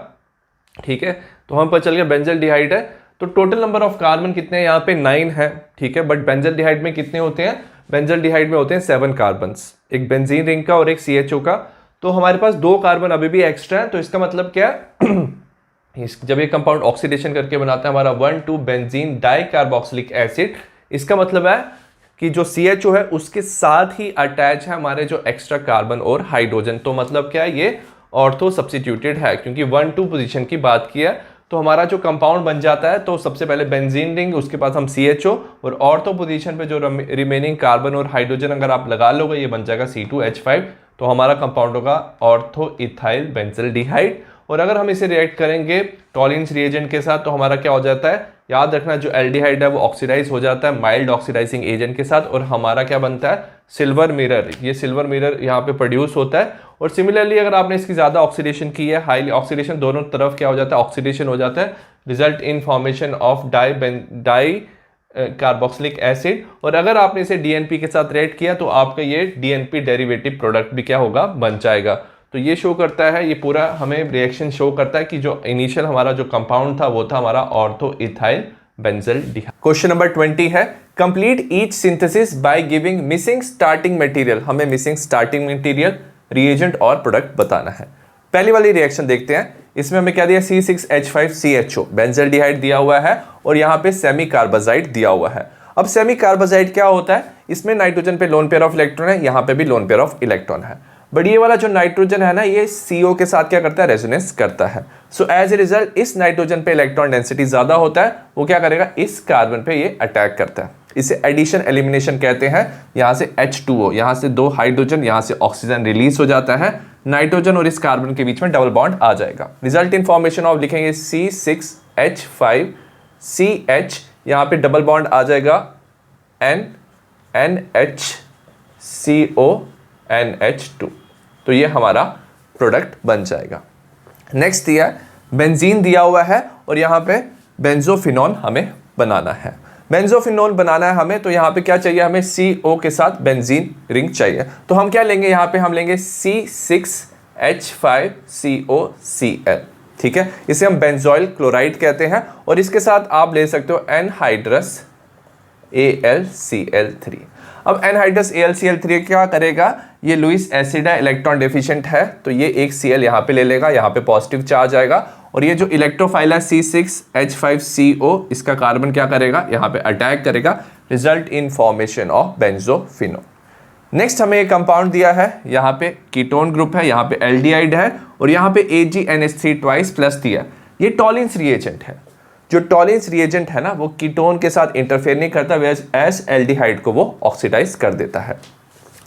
ठीक है, तो हम पता चल गया बेंजल्डिहाइड है। तो टोटल नंबर ऑफ कार्बन कितने हैं, यहाँ पे 9 है। ठीक है, बट बेंजल्डिहाइड में कितने होते हैं, बेंजल्डिहाइड में होते हैं 7 कार्बन्स, एक बेंजीन रिंग का और एक CHO का। तो हमारे पास 2 कार्बन अभी भी एक्स्ट्रा है, तो इसका मतलब क्या है जब ये कंपाउंड ऑक्सीडेशन करके बनाता है हमारा 1,2-बेंजीन डाइकार्बोक्सिलिक एसिड, इसका मतलब है कि जो CHO है उसके साथ ही अटैच है हमारे जो एक्स्ट्रा कार्बन और हाइड्रोजन। तो मतलब क्या है, ये ऑर्थो सब्स्टिट्यूटेड है, क्योंकि 1-2 पोजीशन की बात की है। तो हमारा जो कंपाउंड बन जाता है, तो सबसे पहले बेंजीन रिंग, उसके बाद हम CHO, और ऑर्थो पोजीशन पे जो रिमेनिंग कार्बन और हाइड्रोजन अगर आप लगा लोगे ये बन जाएगा C2H5, तो हमारा कंपाउंड होगा ऑर्थो इथाइल बेंजल्डिहाइड। और अगर हम इसे रिएक्ट करेंगे टॉलिन्स रिएजेंट के साथ, तो हमारा क्या हो जाता है, याद रखना जो एल्डिहाइड है वो ऑक्सीडाइज हो जाता है माइल्ड ऑक्सीडाइजिंग एजेंट के साथ, और हमारा क्या बनता है, सिल्वर मिरर। ये सिल्वर मिरर यहाँ पे प्रोड्यूस होता है। और सिमिलरली अगर आपने इसकी ज्यादा ऑक्सीडेशन की है, हाईली ऑक्सीडेशन, दोनों तरफ क्या हो जाता है, ऑक्सीडेशन हो जाता है, result in formation of di carboxylic acid. और अगर आपने इसे DNP के साथ रिएक्ट किया तो आपका ये DNP डेरिवेटिव प्रोडक्ट भी क्या होगा, बन जाएगा। तो ये शो करता है, ये पूरा हमें रिएक्शन शो करता है कि जो इनिशियल हमारा जो कंपाउंड था वो था हमारा ortho ethyl benzaldehyde. Question number 20 है complete each synthesis by giving missing starting material. हमें मिसिंग स्टार्टिंग मटेरियल, रिएजेंट और प्रोडक्ट बताना है। पहली वाली रिएक्शन देखते हैं, इसमें हमें क्या दिया, C6H5CHO बेंजल्डिहाइड दिया हुआ है और यहाँ पे सेमी कार्बाजाइड दिया हुआ है। अब सेमी कार्बाजाइड क्या होता है, इसमें नाइट्रोजन पे लोन पेयर ऑफ इलेक्ट्रॉन है, यहाँ पे भी लोन पेयर ऑफ इलेक्ट्रॉन है, बट ये वाला जो नाइट्रोजन है ना ये CO के साथ क्या करता है, रेजोनेंस करता है। सो एज ए रिजल्ट इस नाइट्रोजन पे इलेक्ट्रॉन डेंसिटी ज्यादा होता है, वो क्या करेगा, इस कार्बन पे ये अटैक करता है। इसे एडिशन एलिमिनेशन कहते हैं। यहाँ से H2O, यहाँ से 2 हाइड्रोजन, यहाँ से ऑक्सीजन रिलीज हो जाता है, नाइट्रोजन और इस कार्बन के बीच में डबल बॉन्ड आ जाएगा। रिजल्ट इन फॉर्मेशन ऑफ लिखेंगे C6H5CH, यहाँ पे डबल बॉन्ड आ जाएगा NHCONH2, तो ये हमारा प्रोडक्ट बन जाएगा। नेक्स्ट दिया बेंजीन दिया हुआ है और यहाँ पे बेंजोफिनॉल हमें बनाना है। बेंजोफिनॉल बनाना है हमें, तो यहाँ पे क्या चाहिए, हमें CO के साथ बेंजीन रिंग चाहिए। तो हम क्या लेंगे, यहाँ पे हम लेंगे C6H5COCl। ठीक है, इसे हम बेंजोइल क्लोराइड कहते हैं, और इसके साथ आप ले सकते हो एनहाइड्रस AlCl3। अब एनहाइड्रस AlCl3 क्या करेगा, ये लुईस एसिड है, इलेक्ट्रॉन डेफिशिएंट है, तो ये एक Cl यहाँ पे ले लेगा, यहाँ पे पॉजिटिव चार्ज आएगा, और ये जो इलेक्ट्रोफाइल है C6H5CO, इसका कार्बन क्या करेगा, यहाँ पे अटैक करेगा, result in formation of benzophenol. नेक्स्ट हमें एक कंपाउंड दिया है, यहाँ पे कीटोन ग्रुप है, यहाँ पे एल्डिहाइड है, और यहाँ पे AgNH3 ट्वाइस प्लस दिया। ये टॉलिंस रिएजेंट है। जो टॉलिंस रिएजेंट है ना वो कीटोन के साथ इंटरफेयर नहीं करता, वेयर एज एल्डिहाइड को वो ऑक्सीडाइज कर देता है।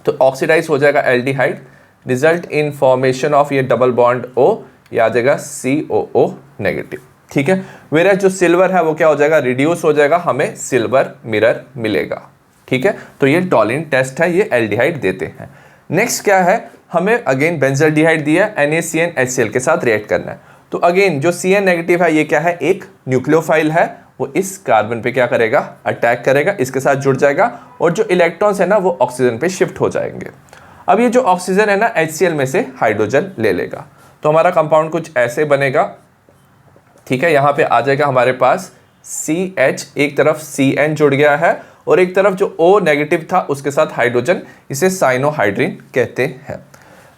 तो ऑक्सीडाइज हो जाएगा aldehyde, result in formation of ये डबल बॉन्ड O, ये आ जाएगा COO नेगेटिव। ठीक है, वेयर जो सिल्वर है वो क्या हो जाएगा, रिड्यूस हो जाएगा, हमें सिल्वर मिरर मिलेगा। ठीक है, तो ये टॉलिन टेस्ट है, ये एल्डिहाइड देते हैं। नेक्स्ट क्या है, हमें अगेन बेंजल्डिहाइड दिया, NaCN के साथ रिएक्ट करना है। तो अगेन जो CN नेगेटिव है ये क्या है, एक न्यूक्लियोफाइल है, वो इस कार्बन पे क्या करेगा, अटैक करेगा, इसके साथ जुड़ जाएगा और जो इलेक्ट्रॉन्स है ना वो ऑक्सीजन पे शिफ्ट हो जाएंगे। अब ये जो ऑक्सीजन है ना HCl में से हाइड्रोजन ले लेगा, तो हमारा कंपाउंड कुछ ऐसे बनेगा। ठीक है, यहाँ पे आ जाएगा हमारे पास CH, एक तरफ CN जुड़ गया है और एक तरफ जो O नेगेटिव था उसके साथ हाइड्रोजन, इसे साइनोहाइड्रिन कहते हैं।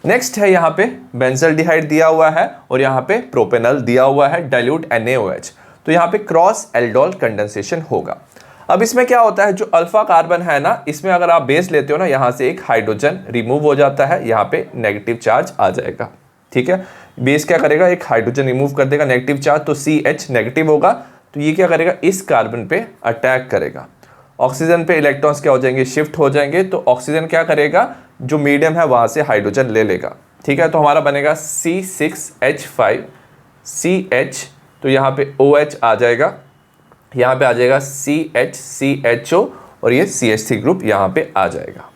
नेक्स्ट है यहाँ पे बेंजल्डिहाइड दिया हुआ है और यहाँ पे प्रोपेनल दिया हुआ है, डाइल्यूट NaOH। तो यहाँ पे क्रॉस एल्डोल कंडेंसेशन होगा। अब इसमें क्या होता है, जो अल्फा कार्बन है ना, इसमें अगर आप बेस लेते हो ना, यहाँ से एक हाइड्रोजन रिमूव हो जाता है, यहाँ पे नेगेटिव चार्ज आ जाएगा। ठीक है, बेस क्या करेगा, एक हाइड्रोजन रिमूव कर देगा, नेगेटिव चार्ज, तो CH नेगेटिव होगा, तो ये क्या करेगा, इस कार्बन पे अटैक करेगा। ऑक्सीजन पे इलेक्ट्रॉन्स क्या हो जाएंगे, शिफ्ट हो जाएंगे, तो ऑक्सीजन क्या करेगा, जो मीडियम है वहाँ से हाइड्रोजन ले लेगा। ठीक है, तो हमारा बनेगा C6H5 CH, तो यहाँ पे OH आ जाएगा, यहाँ पे आ जाएगा CH CHO और ये CH3 ग्रुप यहाँ पे आ जाएगा।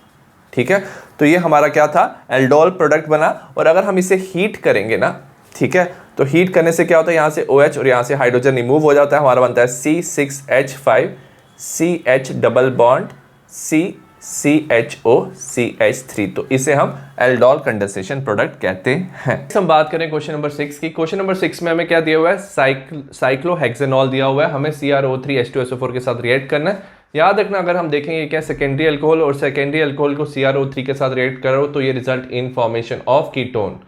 ठीक है, तो ये हमारा क्या था, एल्डोल प्रोडक्ट बना। और अगर हम इसे हीट करेंगे ना, ठीक है, तो हीट करने से क्या होता है, यहाँ से OH और यहाँ से हाइड्रोजन रिमूव हो जाता है, हमारा बनता है C6H5 CH double bond CHO CH3, तो इसे हम एल्डोल कंडेंसेशन प्रोडक्ट कहते हैं। हम बात करें क्वेश्चन नंबर 6 की। क्वेश्चन नंबर 6 में हमें क्या दिया हुआ है, साइक्लोहेक्सेनॉल दिया हुआ है, हमें CrO3H2SO4 के साथ रिएक्ट करना है। याद रखना, अगर हम देखेंगे क्या सेकेंडरी अल्कोहल और सेकेंडरी अल्कोहल को CrO3 के साथ रिएक्ट करो तो ये result in formation of ketone,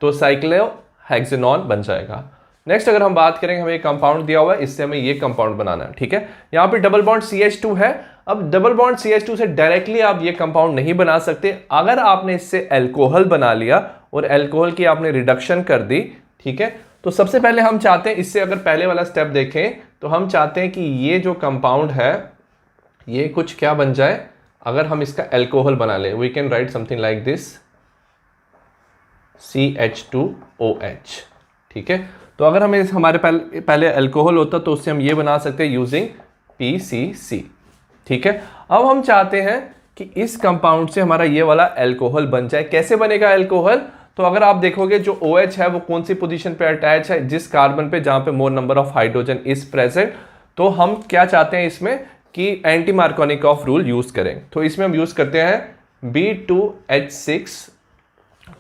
तो साइक्लोहेक्सेनॉल बन जाएगा। नेक्स्ट अगर हम बात करेंगे, हमें एक कंपाउंड दिया हुआ है, इससे हमें ये कंपाउंड बनाना है। ठीक है, यहाँ पे डबल बॉन्ड CH2 है। अब डबल बॉन्ड CH2 से डायरेक्टली आप ये कंपाउंड नहीं बना सकते। अगर आपने इससे एल्कोहल बना लिया और एल्कोहल की आपने रिडक्शन कर दी, ठीक है, तो सबसे पहले हम चाहते हैं, इससे अगर पहले वाला स्टेप देखें तो हम चाहते हैं कि ये जो कंपाउंड है ये कुछ क्या बन जाए, अगर हम इसका एल्कोहल बना ले, we can write something like this CH2OH। ठीक है, तो अगर हमें हमारे पहले अल्कोहल होता तो उससे हम ये बना सकते हैं यूजिंग PCC। ठीक है, अब हम चाहते हैं कि इस कंपाउंड से हमारा ये वाला अल्कोहल बन जाए। कैसे बनेगा अल्कोहल, तो अगर आप देखोगे जो OH है वो कौन सी पोजीशन पे अटैच है, जिस कार्बन पे जहां पे मोर number of hydrogen is present. तो हम क्या चाहते हैं इसमें कि एंटी मार्कोनिकॉफ रूल यूज करें, तो इसमें हम यूज करते हैं B2H6।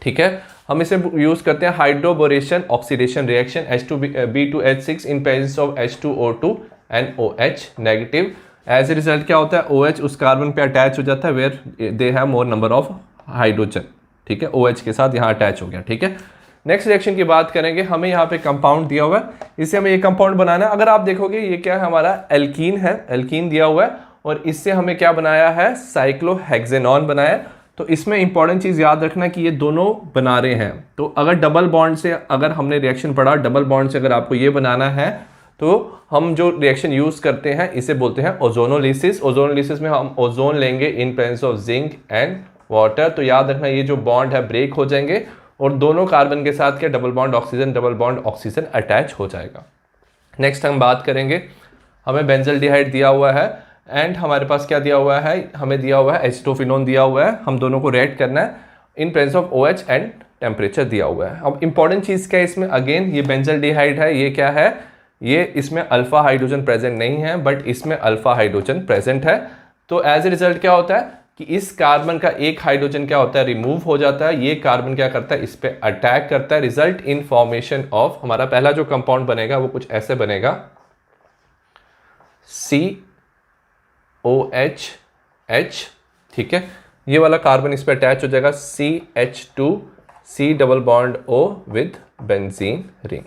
ठीक है, हम इसे यूज करते हैं hydroboration oxidation reaction B2H6 in presence of H2O2 and OH negative. As a result क्या होता है, OH उस कार्बन पे अटैच हो जाता है where they have more number of hydrogen. ठीक है, OH के साथ यहाँ अटैच हो गया। ठीक है, नेक्स्ट रिएक्शन की बात करेंगे, हमें यहाँ पे कंपाउंड दिया हुआ है, इससे हमें ये कंपाउंड बनाना है। अगर आप देखोगे ये क्या है, हमारा एल्कीन है, एल्कीन दिया हुआ है और इससे हमें क्या बनाया है, साइक्लोहेक्सेनॉन बनाया है। तो इसमें इंपॉर्टेंट चीज याद रखना कि ये दोनों बना रहे हैं। तो अगर डबल बॉन्ड से अगर हमने रिएक्शन पढ़ा, डबल बॉन्ड से अगर आपको ये बनाना है तो हम जो रिएक्शन यूज करते हैं इसे बोलते हैं ओजोनोलिसिस। ओजोनोलिसिस में हम ओजोन लेंगे इन presence of zinc and water. तो याद रखना ये जो बॉन्ड है ब्रेक हो जाएंगे और दोनों कार्बन के साथ क्या डबल बॉन्ड ऑक्सीजन अटैच हो जाएगा। नेक्स्ट हम बात करेंगे, हमें बेंजल्डिहाइड दिया हुआ है एंड हमारे पास क्या दिया हुआ है, हमें दिया हुआ है एसिटोफिनोन दिया हुआ है। हम दोनों को रिएक्ट करना है in presence of OH and temperature दिया हुआ है। अब इंपॉर्टेंट चीज क्या है इसमें, अगेन ये बेंजल्डिहाइड है, ये क्या है, ये इसमें अल्फा हाइड्रोजन प्रेजेंट नहीं है बट इसमें अल्फा हाइड्रोजन प्रेजेंट है। तो एज ए रिजल्ट क्या होता है कि इस कार्बन का एक हाइड्रोजन क्या होता है, रिमूव हो जाता है, ये कार्बन क्या करता है, इस पे अटैक करता है, रिजल्ट इन फॉर्मेशन ऑफ, हमारा पहला जो कंपाउंड बनेगा वो कुछ ऐसे बनेगा COHH। ठीक है, ये वाला कार्बन इस पे अटैच हो जाएगा CH2C double bond O with benzene ring.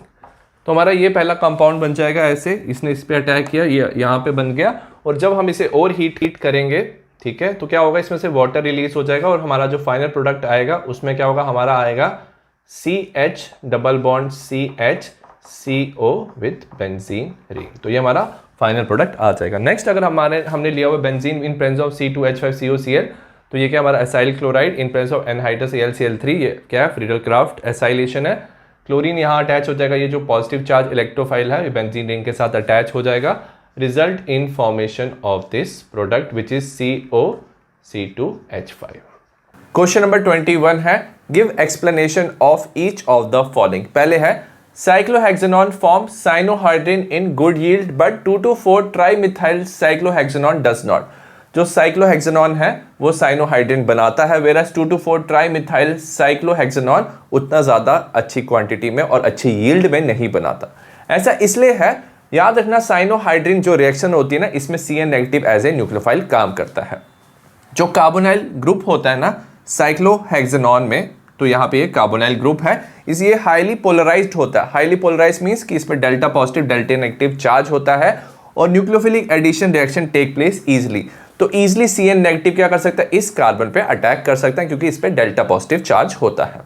तो हमारा ये पहला कंपाउंड बन जाएगा ऐसे, इसने इस पे अटैक किया, ये यहाँ पे बन गया। और जब हम इसे और हीट करेंगे, ठीक है, तो क्या होगा, इसमें से वाटर रिलीज हो जाएगा और हमारा जो फाइनल प्रोडक्ट आएगा उसमें क्या होगा, हमारा आएगा CH double bond CH CO with benzene ring. तो ये हमारा फाइनल प्रोडक्ट आ जाएगा। नेक्स्ट अगर हमने लिया हुआ benzene in presence of C2H5COCl, तो ये क्या हमारा acyl chloride in presence of anhydrous AlCl3, ये क्या है फ्रीडल क्राफ्ट एसाइलेशन है। क्लोरीन यहाँ अटैच हो जाएगा, ये जो पॉजिटिव चार्ज इलेक्ट्रोफाइल है ये बेंजीन रिंग के साथ अटैच हो जाएगा, result in formation of this product which is COC2H5। Question number 21 है give explanation of each of the following. पहले है cyclohexanone form cyanohydrin in good yield but 2,2,4 trimethyl cyclohexanone does not. जो cyclohexanone है वो cyanohydrin बनाता है, virus 2,2,4 trimethyl cyclohexanone उतना ज्यादा अच्छी क्वांटिटी में और अच्छी यील्ड में नहीं बनाता। ऐसा इसलिए है, याद रखना साइनोहाइड्रिन जो रिएक्शन होती है ना, इसमें CN negative as a nucleophile काम करता है। जो कार्बोनाइल ग्रुप होता है ना साइक्लोहेक्सेनॉन में, तो यहाँ पे ये कार्बोनाइल ग्रुप है, इसलिए हाईली पोलराइज्ड होता है। हाईली पोलराइज्ड मींस कि इसमें delta positive delta negative charge होता है और nucleophilic addition reaction take place easily. तो इजीली CN नेगेटिव क्या कर सकता है, इस कार्बन पे अटैक कर सकता है क्योंकि इस पे डेल्टा पॉजिटिव चार्ज होता है।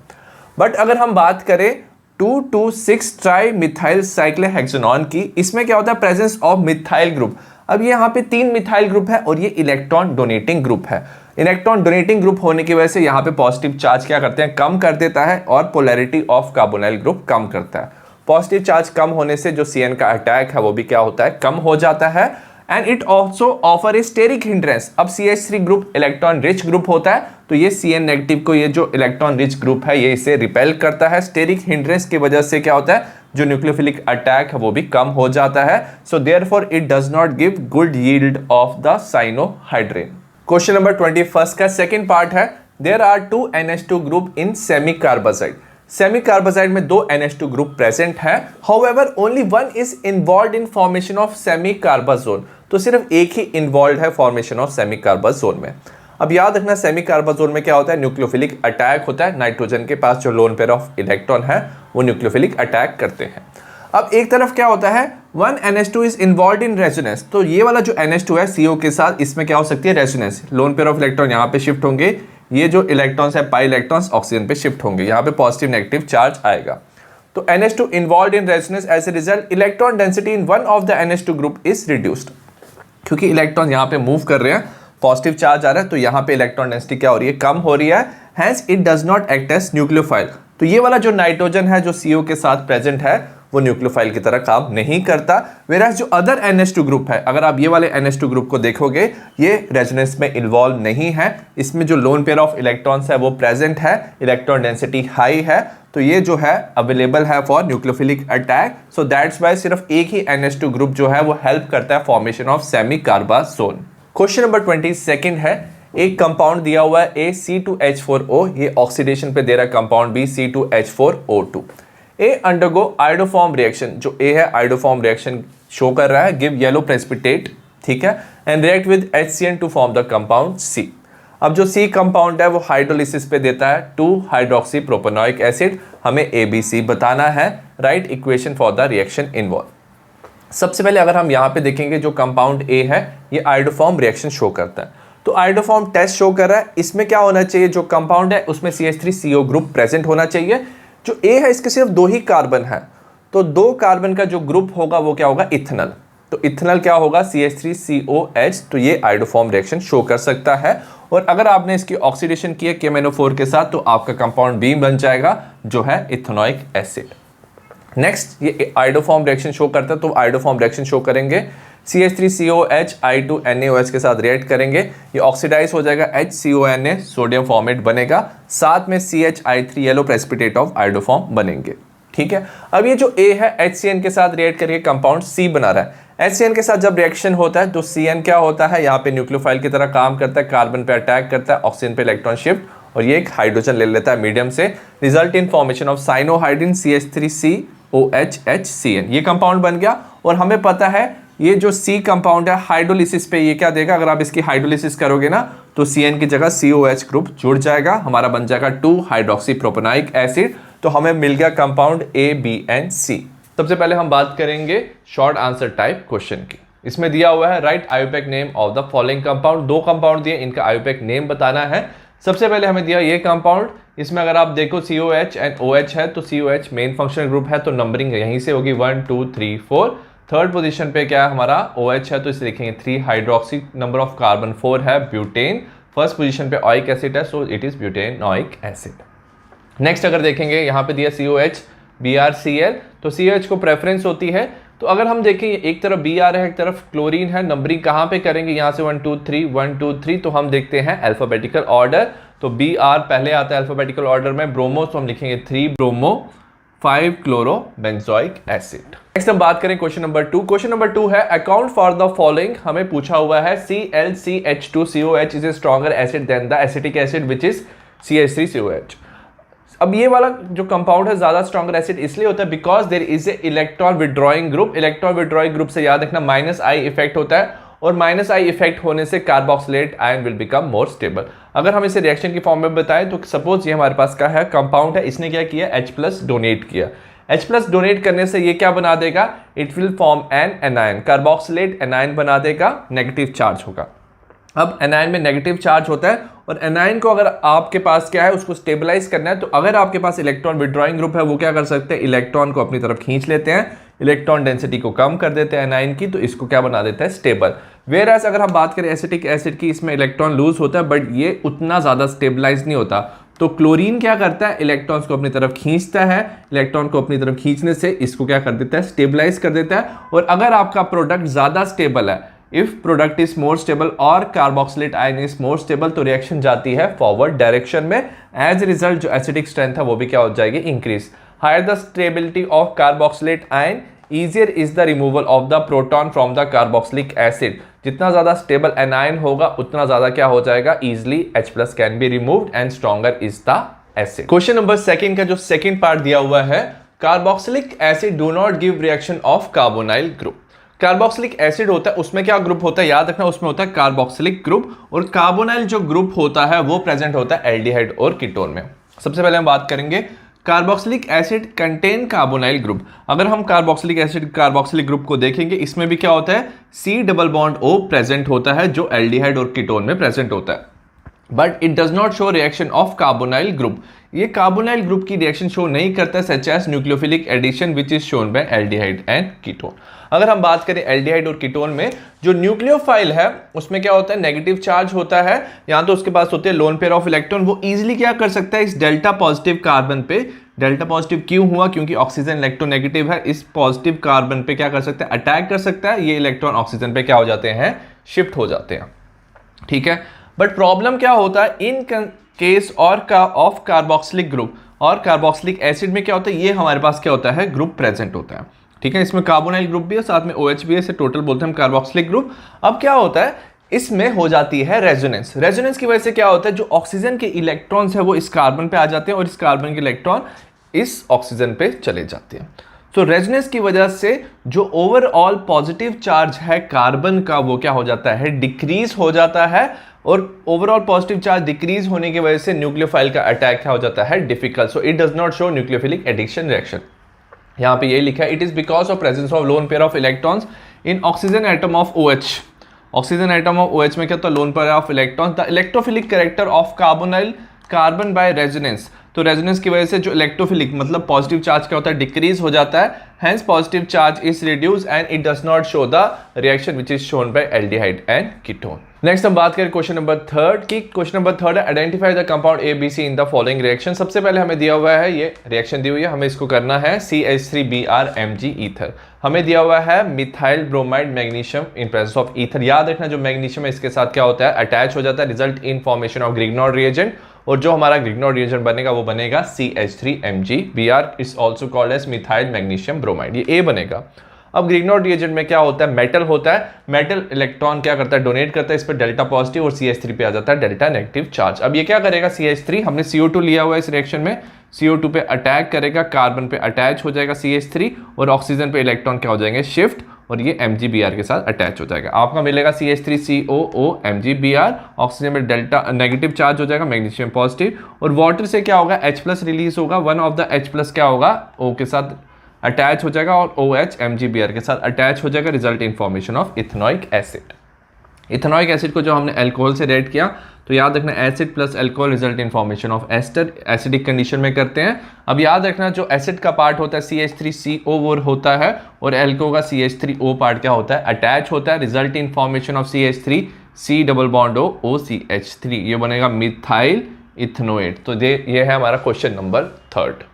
बट अगर हम बात करें 2,2,6 ट्राई मिथाइल साइक्लोहेक्सेनॉन की, इसमें क्या होता है प्रेजेंस ऑफ मिथाइल ग्रुप। अब ये यहाँ पे 3 मिथाइल ग्रुप है और ये इलेक्ट्रॉन डोनेटिंग ग्रुप है। इलेक्ट्रॉन डोनेटिंग ग्रुप होने की वजह से यहाँ पे पॉजिटिव चार्ज क्या करते हैं, कम कर देता है और पोलैरिटी ऑफ कार्बोनाइल ग्रुप कम करता है। पॉजिटिव चार्ज कम होने से जो CN का अटैक है वो भी क्या होता है, कम हो जाता है। And it also offer a steric hindrance. अब CH3 group electron rich group होता है, तो ये CN नेगेटिव को, ये जो इलेक्ट्रॉन रिच ग्रुप है ये इसे रिपेल करता है। स्टेरिक हिंड्रेंस की वजह से क्या होता है, जो न्यूक्लियोफिलिक अटैक है वो भी कम हो जाता है। So therefore it does not give good yield of the cyanohydrin. Question number 21 का सेकंड पार्ट है there are 2 NH2 group in semicarbazide. Semicarbazide में 2 NH2 ग्रुप प्रेजेंट है, however only one is involve in formation of semicarbazone. तो सिर्फ एक ही involve है formation of semicarbazone में। अब याद रखना सेमी कार्बाजोन में क्या होता है, न्यूक्लियोफिलिक अटैक होता है। नाइट्रोजन के पास जो लोन पेयर ऑफ इलेक्ट्रॉन है वो न्यूक्लियोफिलिक अटैक करते हैं। अब एक तरफ क्या होता है, 1 NH2 is involve in resonance. तो ये वाला जो NH2 है CO के साथ, इसमें क्या हो सकती है, resonance. Lone pair of electron यहाँ पे शिफ्ट होंगे, ये जो इलेक्ट्रॉन्स है पाई इलेक्ट्रॉन्स ऑक्सीजन पे शिफ्ट होंगे, यहाँ पे पॉजिटिव नेगेटिव चार्ज आएगा। तो NH2 involve in resonance, as a result electron density in one of the NH2 group is reduced. क्योंकि इलेक्ट्रॉन यहाँ पे मूव कर रहे हैं, पॉजिटिव चार्ज आ रहा है, तो यहाँ पे इलेक्ट्रॉन डेंसिटी क्या हो रही है, कम हो रही है। Hence it does not act as nucleophile. तो ये वाला जो नाइट्रोजन है जो CO के साथ प्रेजेंट है वो न्यूक्लियोफाइल की तरह काम नहीं करता। वेराज जो अदर NH2 ग्रुप है, अगर आप ये वाले NH2 ग्रुप को देखोगे, ये रेजोनेंस में इन्वॉल्व नहीं है। इसमें जो लोन पेयर ऑफ इलेक्ट्रॉन्स है वो प्रेजेंट है, इलेक्ट्रॉन डेंसिटी हाई है, तो ये जो है अवेलेबल है for nucleophilic attack. So that's why सिर्फ एक ही NH2 ग्रुप जो है वो हेल्प करता है formation of semicarbazone. Question number 22 है, एक कंपाउंड दिया हुआ है A C2H4O, ये ऑक्सीडेशन पे दे रहा है कंपाउंड B C2H4O2। ए अंडरगो आयोडोफॉर्म रिएक्शन, जो ए है आयोडोफॉर्म रिएक्शन शो कर रहा है, गिव येलो प्रेसिपिटेट, ठीक है, and react with HCN to form the compound C। अब जो C कंपाउंड है वो हाइड्रोलिसिस पे देता है 2 हाइड्रोक्सी प्रोपेनोइक एसिड। हमें ABC बताना है, right equation for the reaction involve. सबसे पहले अगर हम यहाँ पे देखेंगे जो कंपाउंड A है ये आयोडोफॉर्म रिएक्शन शो करता है, तो आयोडोफॉर्म टेस्ट शो कर रहा है। इसमें क्या होना चाहिए, जो कंपाउंड है उसमें CH3CO ग्रुप प्रेजेंट होना चाहिए। जो A है इसके सिर्फ 2 ही कार्बन है, तो 2 कार्बन का जो ग्रुप होगा वो क्या होगा, इथेनॉल। तो इथेनॉल क्या होगा, CH3COH। तो ये आयोडोफॉर्म रिएक्शन शो कर सकता है। और अगर आपने इसकी ऑक्सीडेशन की है KMnO4 के साथ, तो आपका कंपाउंड B बन जाएगा जो है इथेनोइक एसिड। नेक्स्ट ये आयोडोफॉर्म रिएक्शन शो करता है, तो आयोडोफॉर्म रिएक्शन शो करेंगे, CH3COH I2NaOH के साथ रिएक्ट करेंगे, ये ऑक्सीडाइज हो जाएगा, HCONa सोडियम फॉर्मेट बनेगा, साथ में CHI3 yellow precipitate of iodoform बनेंगे, ठीक है। अब ये जो A है HCN के साथ रिएक्ट करके कंपाउंड C बना रहा है। HCN के साथ जब रिएक्शन होता है तो CN क्या होता है, यहाँ पे न्यूक्लियोफाइल की तरह काम करता है, कार्बन पे अटैक करता है, ऑक्सीजन पे इलेक्ट्रॉन शिफ्ट, और ये एक हाइड्रोजन ले लेता है मीडियम से, result in formation of cyanohydrin CH3COH ये कंपाउंड बन गया। और हमें पता है ये जो C कंपाउंड है हाइड्रोलिसिस पे ये क्या देगा, अगर आप इसकी हाइड्रोलिसिस करोगे ना तो CN की जगह COH ग्रुप जुड़ जाएगा, हमारा बन जाएगा 2 हाइड्रोक्सी प्रोपेनोइक एसिड। तो हमें मिल गया कंपाउंड A-B-N-C। सबसे पहले हम बात करेंगे शॉर्ट आंसर टाइप क्वेश्चन की। इसमें दिया हुआ है right IUPAC name of the following compound. 2 compound दिए, इनका आयोपेक नेम बताना है। सबसे पहले हमें दिया ये कंपाउंड, इसमें अगर आप देखो COH एंड OH है तो COH मेन फंक्शनल ग्रुप है तो नंबरिंग यहीं से होगी 1 2 3 4। थर्ड पोजीशन पे क्या है हमारा OH है तो इसे लिखेंगे 3 हाइड्रोक्सी, नंबर ऑफ कार्बन 4 है, ब्यूटेन। फर्स्ट पोजीशन पे ऑइक एसिड है so it is butanoic acid. Next अगर देखेंगे यहाँ पे दिया COH BrCl, तो COH को प्रेफरेंस होती है। तो अगर हम देखें एक तरफ Br है एक तरफ क्लोरीन है, नंबरिंग कहाँ पे करेंगे, यहाँ से 1 2 3 1 2 3, तो हम देखते हैं अल्फाबेटिकल ऑर्डर। तो Br पहले आता है अल्फाबेटिकल ऑर्डर में, ब्रोमो तो हम लिखेंगे 3 bromo 5 chloro benzoic acid. Next हम बात करें क्वेश्चन नंबर 2। क्वेश्चन नंबर 2 है अकाउंट फॉर द फॉलोइंग। हमें पूछा हुआ है ClCH2COH is a stronger acid than the acetic acid which is CH3COH। अब ये वाला जो कंपाउंड है ज्यादा स्ट्रॉन्गर एसिड इसलिए होता है because there is a electron withdrawing group. Electron withdrawing group से याद रखना -I इफेक्ट होता है और -I इफेक्ट होने से carboxylate ion will become more stable. अगर हम इसे रिएक्शन की फॉर्म में बताएं तो सपोज ये हमारे पास का है कंपाउंड है, इसने क्या किया H+ डोनेट किया। H+ डोनेट करने से ये क्या बना देगा, it will form an anion, carboxylate anion बना देगा, नेगेटिव चार्ज होगा। अब एनायन में नेगेटिव चार्ज होता है और एनायन को अगर आपके पास क्या है उसको स्टेबलाइज करना है तो अगर आपके पास इलेक्ट्रॉन विड्रॉइंग ग्रुप है वो क्या कर सकते हैं, इलेक्ट्रॉन को अपनी तरफ खींच लेते हैं, इलेक्ट्रॉन डेंसिटी को कम कर देते हैं एनायन की, तो इसको क्या बना देता है, स्टेबल। वेयरएज अगर हम बात करें एसिटिक एसिड की, इसमें इलेक्ट्रॉन लूज होता है बट ये उतना ज्यादा स्टेबलाइज नहीं होता। तो क्लोरीन क्या करता है, इलेक्ट्रॉन्स को अपनी तरफ खींचता है, इलेक्ट्रॉन को अपनी तरफ खींचने से इसको क्या कर देता है, स्टेबलाइज कर देता है। और अगर आपका प्रोडक्ट ज्यादा स्टेबल है, if product is more stable और carboxylate ion is more stable, तो रिएक्शन जाती है फॉरवर्ड डायरेक्शन में। एज रिजल्ट जो एसिडिक स्ट्रेंथ है वो भी क्या हो जाएगी, increase. Higher the stability of carboxylate ion easier is the removal of the proton from the carboxylic acid। जितना ज्यादा स्टेबल एनायन होगा उतना ज्यादा क्या हो जाएगा, easily H+ can be removed and stronger is the acid। Question number 2 का जो सेकंड पार्ट दिया हुआ है, carboxylic acid do not give reaction of carbonyl group. Carboxylic acid होता है उसमें क्या ग्रुप होता है, याद रखना उसमें होता है कार्बोक्सिलिक ग्रुप, और कार्बोनाइल जो ग्रुप होता है वो प्रेजेंट होता है एल्डिहाइड और कीटोन में। सबसे पहले हम बात करेंगे carboxylic acid contain carbonyl group. अगर हम कार्बोक्सिलिक एसिड कार्बोक्सिलिक ग्रुप को देखेंगे इसमें भी क्या होता है, C+O प्रेजेंट होता है जो एल्डिहाइड और कीटोन में प्रेजेंट होता है, but it does not show reaction of carbonyl group. ये कार्बोनाइल ग्रुप की रिएक्शन शो नहीं करता, such as nucleophilic addition which is shown by aldehyde and ketone. अगर हम बात करें एल्डिहाइड और कीटोन में, जो न्यूक्लियोफाइल है उसमें क्या होता है, नेगेटिव चार्ज होता है, या तो उसके पास होते हैं लोन पेयर ऑफ इलेक्ट्रॉन, वो इजीली क्या कर सकता है, इस डेल्टा पॉजिटिव कार्बन पे, डेल्टा पॉजिटिव क्यों हुआ, क्योंकि ऑक्सीजन इलेक्ट्रोनेगेटिव है, इस पॉजिटिव कार्बन पे क्या कर सकता है, अटैक कर सकता है, ये इलेक्ट्रॉन ऑक्सीजन पे क्या हो जाते हैं, शिफ्ट हो जाते हैं। ठीक है, बट प्रॉब्लम क्या होता है इन केस और का ऑफ कार्बोक्सिलिक ग्रुप, और कार्बोक्सिलिक एसिड में क्या होता है, ये हमारे पास क्या होता है, ग्रुप प्रेजेंट होता है। ठीक है, इसमें कार्बोनाइल ग्रुप भी है, साथ में OH भी है, इसे टोटल बोलते हैं हम कार्बोक्सिलिक ग्रुप। अब क्या होता है, इसमें हो जाती है रेजोनेंस। रेजोनेंस की वजह से क्या होता है, जो ऑक्सीजन के इलेक्ट्रॉन्स है वो इस कार्बन पे आ जाते हैं और इस कार्बन के इलेक्ट्रॉन इस ऑक्सीजन पे चले जाते हैं। तो रेजोनेंस की वजह से जो ओवरऑल पॉजिटिव चार्ज है कार्बन का वो क्या हो जाता है, डिक्रीज हो जाता है, और ओवरऑल पॉजिटिव चार्ज डिक्रीज होने की वजह से न्यूक्लियोफाइल का अटैक क्या हो जाता है, difficult. So it does not show nucleophilic addition reaction. यहां पे ये लिखा है, it is because of presence of lone pair of electrons in oxygen atom of OH। Oxygen atom of OH में क्या होता है, lone pair of electron. The electrophilic character of carbonyl carbon by resonance, तो resonance की वजह से जो electrophilic मतलब पॉजिटिव चार्ज क्या होता है, डिक्रीज हो जाता है, hence positive charge is reduce and it does not show the reaction which is shown by aldehyde and ketone. Next हम बात करें क्वेश्चन नंबर 3 की। क्वेश्चन नंबर 3 है identify the compound ABC in the following reaction. सबसे पहले हमें दिया हुआ है, ये रिएक्शन दी हुई है, हमें इसको करना है CH3BrMg ईथर। हमें दिया हुआ है methyl bromide magnesium in presence of ether. याद रखना जो मैग्नीशियम है इसके साथ क्या होता है, अटैच हो जाता है, result in formation of Grignard reagent, और जो हमारा ग्रिग्नॉर्ड रिएजेंट बनेगा वो बनेगा CH3Mg। Is also called as methyl magnesium bromide, ये A बनेगा। अब ग्रिग्नॉर्ड रिएजेंट में क्या होता है, मेटल होता है, मेटल इलेक्ट्रॉन क्या करता है, डोनेट करता है, इस पर डेल्टा पॉजिटिव और CH3 पे आ जाता है डेल्टा नेगेटिव चार्ज। अब ये क्या करेगा, CH3 हमने CO2 लिया हुआ है इस रिएक्शन में, CO2 पे अटैक करेगा, कार्बन पे अटैच हो जाएगा CH3, और ऑक्सीजन पे इलेक्ट्रॉन क्या हो जाएंगे, शिफ्ट, और ये MgBr के साथ अटैच हो जाएगा। आपका मिलेगा CH3COO MgBr, ऑक्सीजन में डेल्टा नेगेटिव चार्ज हो जाएगा, मैग्नीशियम पॉजिटिव, और वाटर से क्या होगा, H+ रिलीज होगा, वन ऑफ द H+ क्या होगा, O के साथ अटैच हो जाएगा, और OH MgBr के साथ अटैच हो जाएगा, result in formation of ethanoic acid. Ethanoic acid को जो हमने अल्कोहल से रिएक्ट किया तो याद रखना acid plus alcohol result in formation of ester, acidic condition में करते हैं। अब याद रखना जो एसिड का पार्ट होता है CH3CO वो होता है और एल्को का CH3O पार्ट क्या होता है, अटैच होता है, result in formation of CH3C double bond OCH3, ये बनेगा मिथाइल इथेनोएट। तो ये है हमारा क्वेश्चन नंबर 3।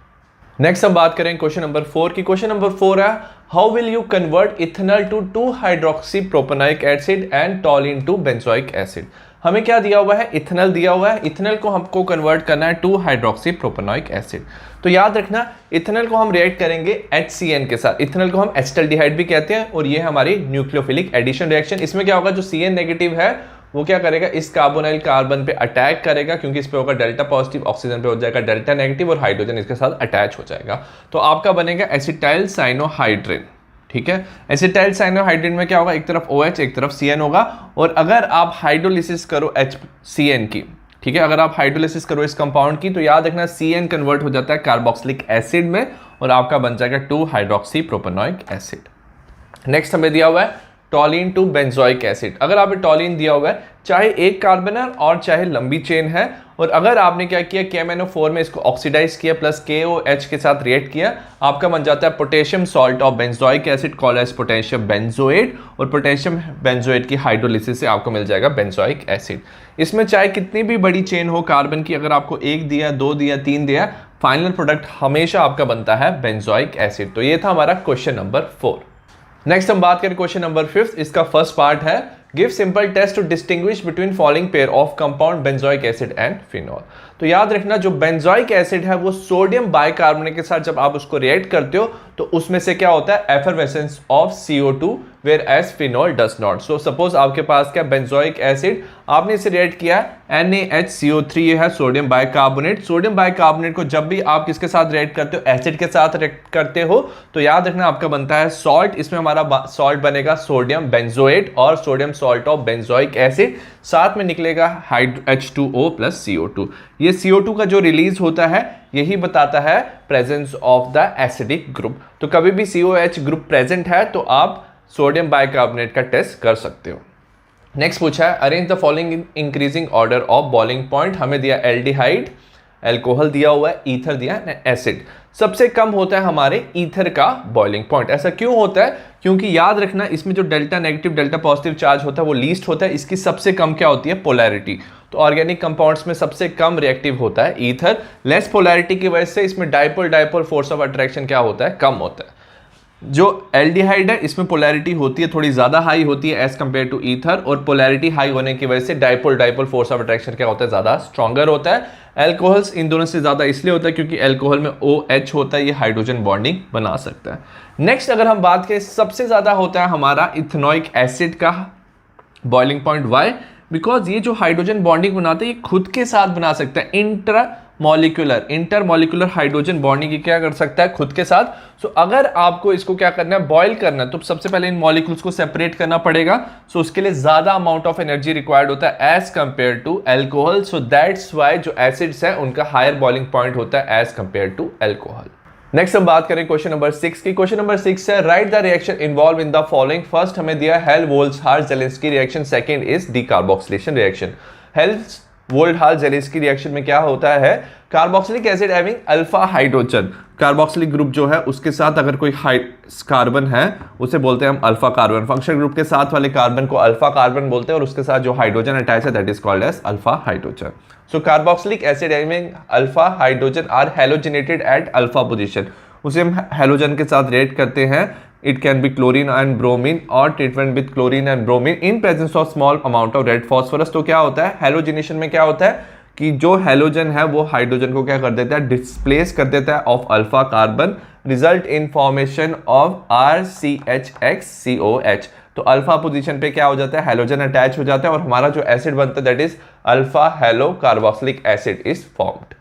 नेक्स्ट हम बात करें क्वेश्चन नंबर 4 की। क्वेश्चन नंबर 4 है how will you convert ethanol to 2 hydroxy propanoic acid and toluene to benzoic acid. हमें क्या दिया हुआ है, इथेनॉल दिया हुआ है, इथेनॉल को हमको कन्वर्ट करना है 2 हाइड्रोक्सी प्रोपेनोइक एसिड। तो याद रखना इथेनॉल को हम रिएक्ट करेंगे HCN के साथ, इथेनॉल को हम एसिटाल्डिहाइड भी कहते हैं और ये हमारी न्यूक्लियोफिलिक एडिशन रिएक्शन। इसमें क्या होगा, जो CN नेगेटिव है वो क्या करेगा, इस कार्बोनाइल कार्बन पे अटैक करेगा क्योंकि इस पे होगा डेल्टा पॉजिटिव, ऑक्सीजन पे हो जाएगा डेल्टा नेगेटिव और हाइड्रोजन इसके साथ अटैच हो जाएगा। तो आपका बनेगा एसिटाइल साइनोहाइड्रिन। ठीक है, एसिटाइल साइनोहाइड्रिन में क्या होगा, एक तरफ OH एक तरफ CN होगा। और अगर आप हाइड्रोलिसिस करो HCN की, ठीक है, अगर आप हाइड्रोलिसिस करो इस कंपाउंड की तो याद रखना CN कन्वर्ट हो जाता है कार्बोक्सिलिक एसिड में और आपका बन जाएगा 2 हाइड्रोक्सी प्रोपेनोइक एसिड। नेक्स्ट हमें दिया हुआ है टॉलिन टू बेंजोइक एसिड। अगर आपने टॉलिन दिया हुआ है, चाहे एक कार्बन है और चाहे लंबी चेन है, और अगर आपने क्या किया KMnO4 में इसको ऑक्सीडाइज किया प्लस KOH के साथ रिएक्ट किया, आपका बन जाता है potassium salt of benzoic acid called as potassium benzoate, और पोटेशियम बेंजोएट की हाइड्रोलिसिस से आपको मिल जाएगा बेंजोइक एसिड। इसमें चाहे कितनी भी बड़ी चेन हो कार्बन की, अगर आपको 1 दिया, 2 दिया, 3 दिया, फाइनल प्रोडक्ट हमेशा आपका बनता है बेंजोइक एसिड। तो ये था हमारा क्वेश्चन नंबर 4। नेक्स्ट हम बात करें क्वेश्चन नंबर 5। इसका फर्स्ट पार्ट है give simple test to distinguish between following pair of compound benzoic acid and phenol. तो याद रखना जो बेंजोइक एसिड है वो सोडियम बाइकार्बोनेट के साथ जब आप उसको रिएक्ट करते हो तो उसमें से क्या होता है, effervescence of CO2 whereas phenol does not. So suppose आपके पास क्या बेंजोइक एसिड, आपने इसे रिएक्ट किया NaHCO3, ये है सोडियम बाइकार्बोनेट। सोडियम बाइकार्बोनेट को जब भी आप किसके साथ रिएक्ट करते हो, एसिड के साथ रिएक्ट करते हो, तो याद रखना आपका बनता है सॉल्ट। इसमें हमारा सॉल्ट बनेगा सोडियम बेंजोएट और sodium salt of benzoic acid, साथ में निकलेगा H2O प्लस CO2। ये CO2 का जो रिलीज होता है यही बताता है presence of the acidic group. तो कभी भी COH ग्रुप प्रेजेंट है तो आप सोडियम बाइकार्बोनेट का टेस्ट कर सकते हो। नेक्स्ट पूछा है arrange the following increasing order of boiling point. हमें दिया एल्डिहाइड, अल्कोहल दिया हुआ है, ईथर दिया है, एसिड। सबसे कम होता है हमारे ईथर का बॉइलिंग पॉइंट। ऐसा क्यों होता है, क्योंकि याद रखना इसमें जो delta negative delta positive charge होता है वो लीस्ट होता है, इसकी सबसे कम क्या होती है, पोलैरिटी। तो ऑर्गेनिक कंपाउंड्स में सबसे कम रिएक्टिव होता है ईथर। लेस पोलैरिटी की वजह से इसमें डाइपोल फोर्स ऑफ अट्रैक्शन क्या होता है, कम होता है। जो एल्डिहाइड है इसमें पोलैरिटी होती है थोड़ी ज्यादा हाई होती है एज कंपेयर टू ईथर, और पोलैरिटी हाई होने की वजह से डाइपोल फोर्स ऑफ अट्रैक्शन क्या होता है, ज्यादा स्ट्रॉन्गर होता है। अल्कोहल्स इन दोनों से ज्यादा इसलिए होता है क्योंकि अल्कोहल में OH होता है, ये हाइड्रोजन बॉन्डिंग बना सकता है। नेक्स्ट अगर हम बात करें, सबसे ज्यादा होता है हमारा इथेनॉइक एसिड का बॉइलिंग पॉइंट। वाई? बिकॉज ये जो हाइड्रोजन बॉन्डिंग बनाता है ये खुद के साथ बना सकता है, इंटरमॉलिक्यूलर हाइड्रोजन बॉन्डिंग की क्या कर सकता है, खुद के साथ। सो अगर आपको इसको क्या करना है, बॉयल करना है, तो सबसे पहले इन मॉलिक्यूल्स को सेपरेट करना पड़ेगा। सो उसके लिए ज्यादा अमाउंट ऑफ एनर्जी रिक्वायर्ड होता है as compare to alcohol. So that's why जो एसिड्स है उनका हायर बॉइलिंग पॉइंट होता है as compare to alcohol. Next हम बात करें क्वेश्चन नंबर 6 की। क्वेश्चन नंबर 6 है right the reaction involve in the following. First हमें दिया Hell Volhard Zelinsky reaction, second is decarboxylation reaction. Hell Volhard Zelinsky reaction में क्या होता है, carboxylic acid having alpha hydrogen, carboxylic group जो है उसके साथ अगर कोई कार्बन है उसे बोलते हैं हम अल्फा कार्बन। फंक्शनल ग्रुप के साथ वाले कार्बन को अल्फा कार्बन बोलते हैं और उसके साथ जो हाइड्रोजन अटैच है that is called as alpha hydrogen. So carboxylic acid having alpha hydrogen are halogenated at alpha position. उसे हम हैलोजन के साथ रिएक्ट करते हैं। It can be chlorine and bromine और treatment with chlorine and bromine in presence of small amount of red phosphorus. तो क्या होता है, हैलोजिनेशन में क्या होता है कि जो हैलोजन है वो हाइड्रोजन को क्या कर देता है, डिस्प्लेस कर देता है of alpha carbon, result in formation of RCHX COH। तो अल्फा पोजीशन पे क्या हो जाता है, हैलोजन अटैच हो जाता है और हमारा जो एसिड बनता है that is alpha hello carboxylic acid is formed.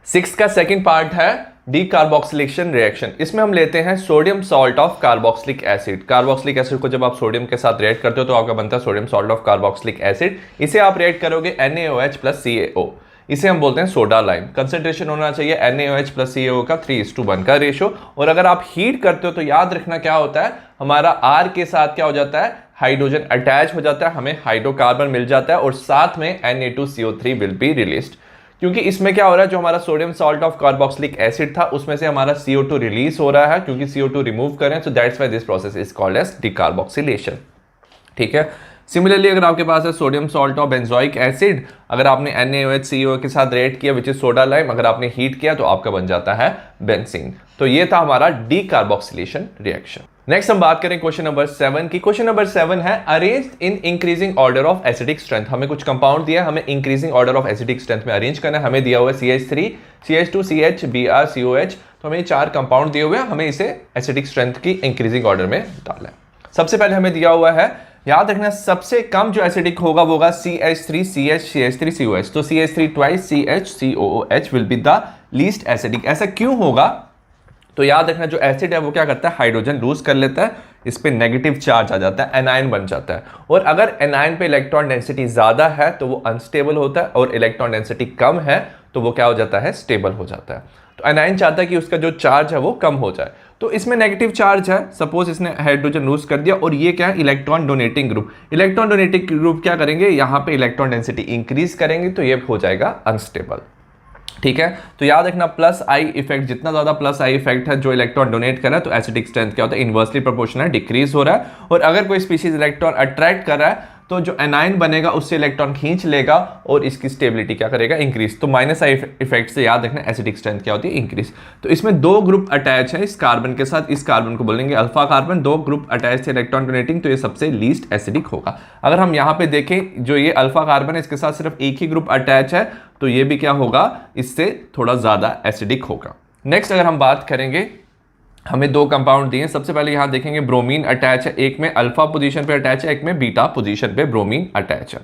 6 का सेकंड पार्ट है डीकार्बोक्सिलेशन रिएक्शन। इसमें हम लेते हैं sodium salt of carboxylic acid. Carboxylic acid को जब आप सोडियम के साथ रिएक्ट करते हो तो आपका बनता है sodium salt of carboxylic acid. इसे आप रिएक्ट करोगे NaOH प्लस CaO। इसे हम बोलते हैं सोडा लाइम। कंसंट्रेशन होना चाहिए NaOH प्लस CaO का 3:1 का रेशो। और अगर आप हीट करते हो तो याद रखना क्या होता है, हमारा R के साथ क्या हो जाता है, हाइड्रोजन अटैच हो जाता है, हमें हाइड्रोकार्बन मिल जाता है और साथ में Na2CO3 विल बी रिलीज्ड। क्योंकि इसमें क्या हो रहा है, जो हमारा sodium salt of carboxylic acid था उसमें से हमारा CO2 रिलीज हो रहा है, क्योंकि CO2 रिमूव करें, so that's why this process is called as decarboxylation. ठीक है। सिमिलरली अगर आपके पास है sodium salt of benzoic acid, अगर आपने NaOH के साथ रिएक्ट किया विच इज सोडा लाइम, अगर आपने हीट किया तो आपका बन जाता है बेंजीन। तो ये था हमारा डिकार्बोक्सिलेशन रिएक्शन। नेक्स्ट हम बात करें क्वेश्चन नंबर 7 की। क्वेश्चन नंबर 7 है arrange in increasing order of acidic strength. हमें कुछ कंपाउंड दिया, हमें increasing order of acidic strength में अरेंज करना है। हमें दिया हुआ है CH3, CH2, CH, Br, COH। तो हमें 4 कंपाउंड दिए हुए हैं, हमें इसे एसिडिक स्ट्रेंथ की इंक्रीजिंग ऑर्डर में डालना है। सबसे पहले हमें दिया हुआ है, याद रखना सबसे कम जो एसिडिक होगा वो होगा CH3, CH, CH3, COH। तो CH3 twice CH, COOH will be the least acidic. ऐसा क्यों होगा, तो याद रखना जो एसिड है वो क्या करता है, हाइड्रोजन लूज कर लेता है, इस पे नेगेटिव चार्ज आ जाता है, एनायन बन जाता है। और अगर एनायन पे इलेक्ट्रॉन डेंसिटी ज्यादा है तो वो अनस्टेबल होता है, और इलेक्ट्रॉन डेंसिटी कम है तो वो क्या हो जाता है, स्टेबल हो जाता है। तो एनायन चाहता है कि उसका जो चार्ज है वो कम हो जाए, तो इसमें नेगेटिव चार्ज है, सपोज इसने हाइड्रोजन लूज कर दिया, और ये क्या है, electron donating group. Electron donating group क्या करेंगे, यहाँ पे इलेक्ट्रॉन डेंसिटी इंक्रीज करेंगे, तो ये हो जाएगा अनस्टेबल। ठीक है। तो याद रखना प्लस आई इफेक्ट, जितना ज्यादा प्लस आई इफेक्ट है जो इलेक्ट्रॉन डोनेट कर रहा है, तो एसिडिक स्ट्रेंथ क्या होता है, इनवर्सली प्रोपोर्शनल है, डिक्रीज हो रहा है। और अगर कोई स्पीशीज इलेक्ट्रॉन अट्रैक्ट कर रहा है तो जो एनायन बनेगा उससे इलेक्ट्रॉन खींच लेगा और इसकी स्टेबिलिटी क्या करेगा, इंक्रीज। तो माइनस आई इफेक्ट से याद रखना एसिडिक स्ट्रेंथ क्या होती है, इंक्रीज। तो इसमें 2 ग्रुप अटैच है इस कार्बन के साथ, इस कार्बन को बोलेंगे अल्फा कार्बन, 2 ग्रुप अटैच थे इलेक्ट्रॉन डोनेटिंग, तो ये सबसे लीस्ट एसिडिक होगा। अगर हम यहाँ पे देखें, जो ये अल्फा कार्बन है इसके साथ सिर्फ एक ही ग्रुप अटैच है, तो ये भी क्या होगा, इससे थोड़ा ज्यादा एसिडिक होगा। नेक्स्ट अगर हम बात करेंगे, हमें 2 कंपाउंड दिए। सबसे पहले यहां देखेंगे ब्रोमीन अटैच है, एक में अल्फा पोजीशन पे अटैच है, एक में बीटा पोजीशन पे ब्रोमीन अटैच है।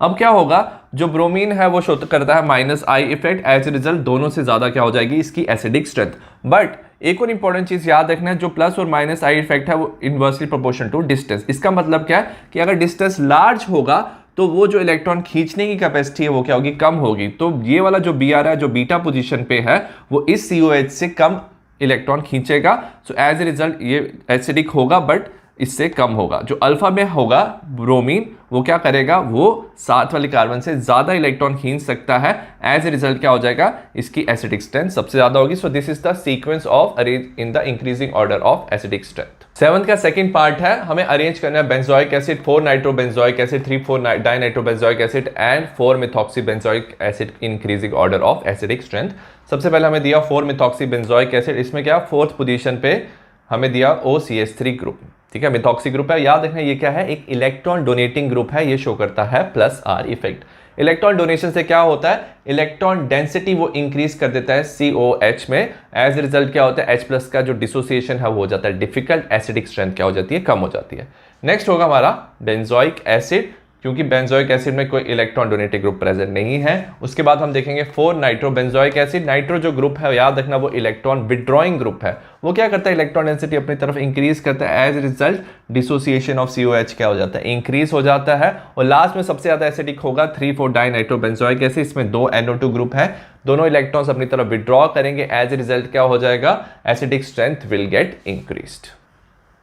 अब क्या होगा, जो ब्रोमीन है वो शो करता है minus I effect, as a result दोनों से ज्यादा क्या हो जाएगी इसकी एसिडिक स्ट्रेंथ। बट एक और इंपॉर्टेंट चीज याद रखना है, जो प्लस और माइनस आई इफेक्ट है वो इनवर्सली प्रोपोर्शनल टू डिस्टेंस। इसका मतलब क्या है कि अगर डिस्टेंस लार्ज होगा तो वो जो इलेक्ट्रॉन खींचने की कैपेसिटी है वो क्या होगी, कम होगी। तो ये वाला जो Br है जो बीटा पोजीशन पे है वो इस COH से कम इलेक्ट्रॉन खींचेगा, सो एज ए रिजल्ट ये एसिडिक होगा बट इससे कम होगा। जो अल्फा में होगा ब्रोमीन, वो क्या करेगा, वो साथ वाले कार्बन से ज्यादा इलेक्ट्रॉन खींच सकता है, एज ए रिजल्ट क्या हो जाएगा, इसकी एसिडिक स्ट्रेंथ सबसे ज्यादा होगी। So this is the sequence of arrange in the increasing order of acidic strength. 7th का सेकंड पार्ट है, हमें अरेंज करना है benzoic acid, 4 nitrobenzoic acid, 3,4 dinitrobenzoic acid and 4 methoxybenzoic acid increasing order of acidic strength. सबसे पहले हमें दिया 4 methoxybenzoic acid, इसमें क्या 4th पोजीशन पे हमें दिया OCH3 ग्रुप। ठीक है, मिथॉक्सी ग्रुप है। याद रखना ये क्या है, एक इलेक्ट्रॉन डोनेटिंग ग्रुप है, ये शो करता है plus R effect. Electron donation से क्या होता है, इलेक्ट्रॉन डेंसिटी वो इंक्रीज कर देता है COH में, एज रिजल्ट क्या होता है, H+ का जो डिसोसिएशन है वो हो जाता है डिफिकल्ट, एसिडिक स्ट्रेंथ क्या हो जाती है, कम हो जाती है। नेक्स्ट होगा हमारा बेंजोइक एसिड, क्योंकि बेंजोइक एसिड में कोई इलेक्ट्रॉन डोनेटिंग ग्रुप प्रेजेंट नहीं है। उसके बाद हम देखेंगे 4 नाइट्रोबेंजोइक एसिड। नाइट्रो जो ग्रुप है याद रखना वो इलेक्ट्रॉन विड्रॉइंग ग्रुप है, वो क्या करता है, इलेक्ट्रॉन डेंसिटी अपनी तरफ इंक्रीज करता है, as result dissociation of COH क्या हो जाता है, इंक्रीज हो जाता है। और लास्ट में सबसे ज्यादा एसिडिक होगा 3,4 डाइनाइट्रोबेंजोइक एसिड, इसमें 2 NO2 ग्रुप है, दोनों इलेक्ट्रॉन्स अपनी तरफ विड्रॉ करेंगे, एज रिजल्ट क्या हो जाएगा, acidic strength will get increased.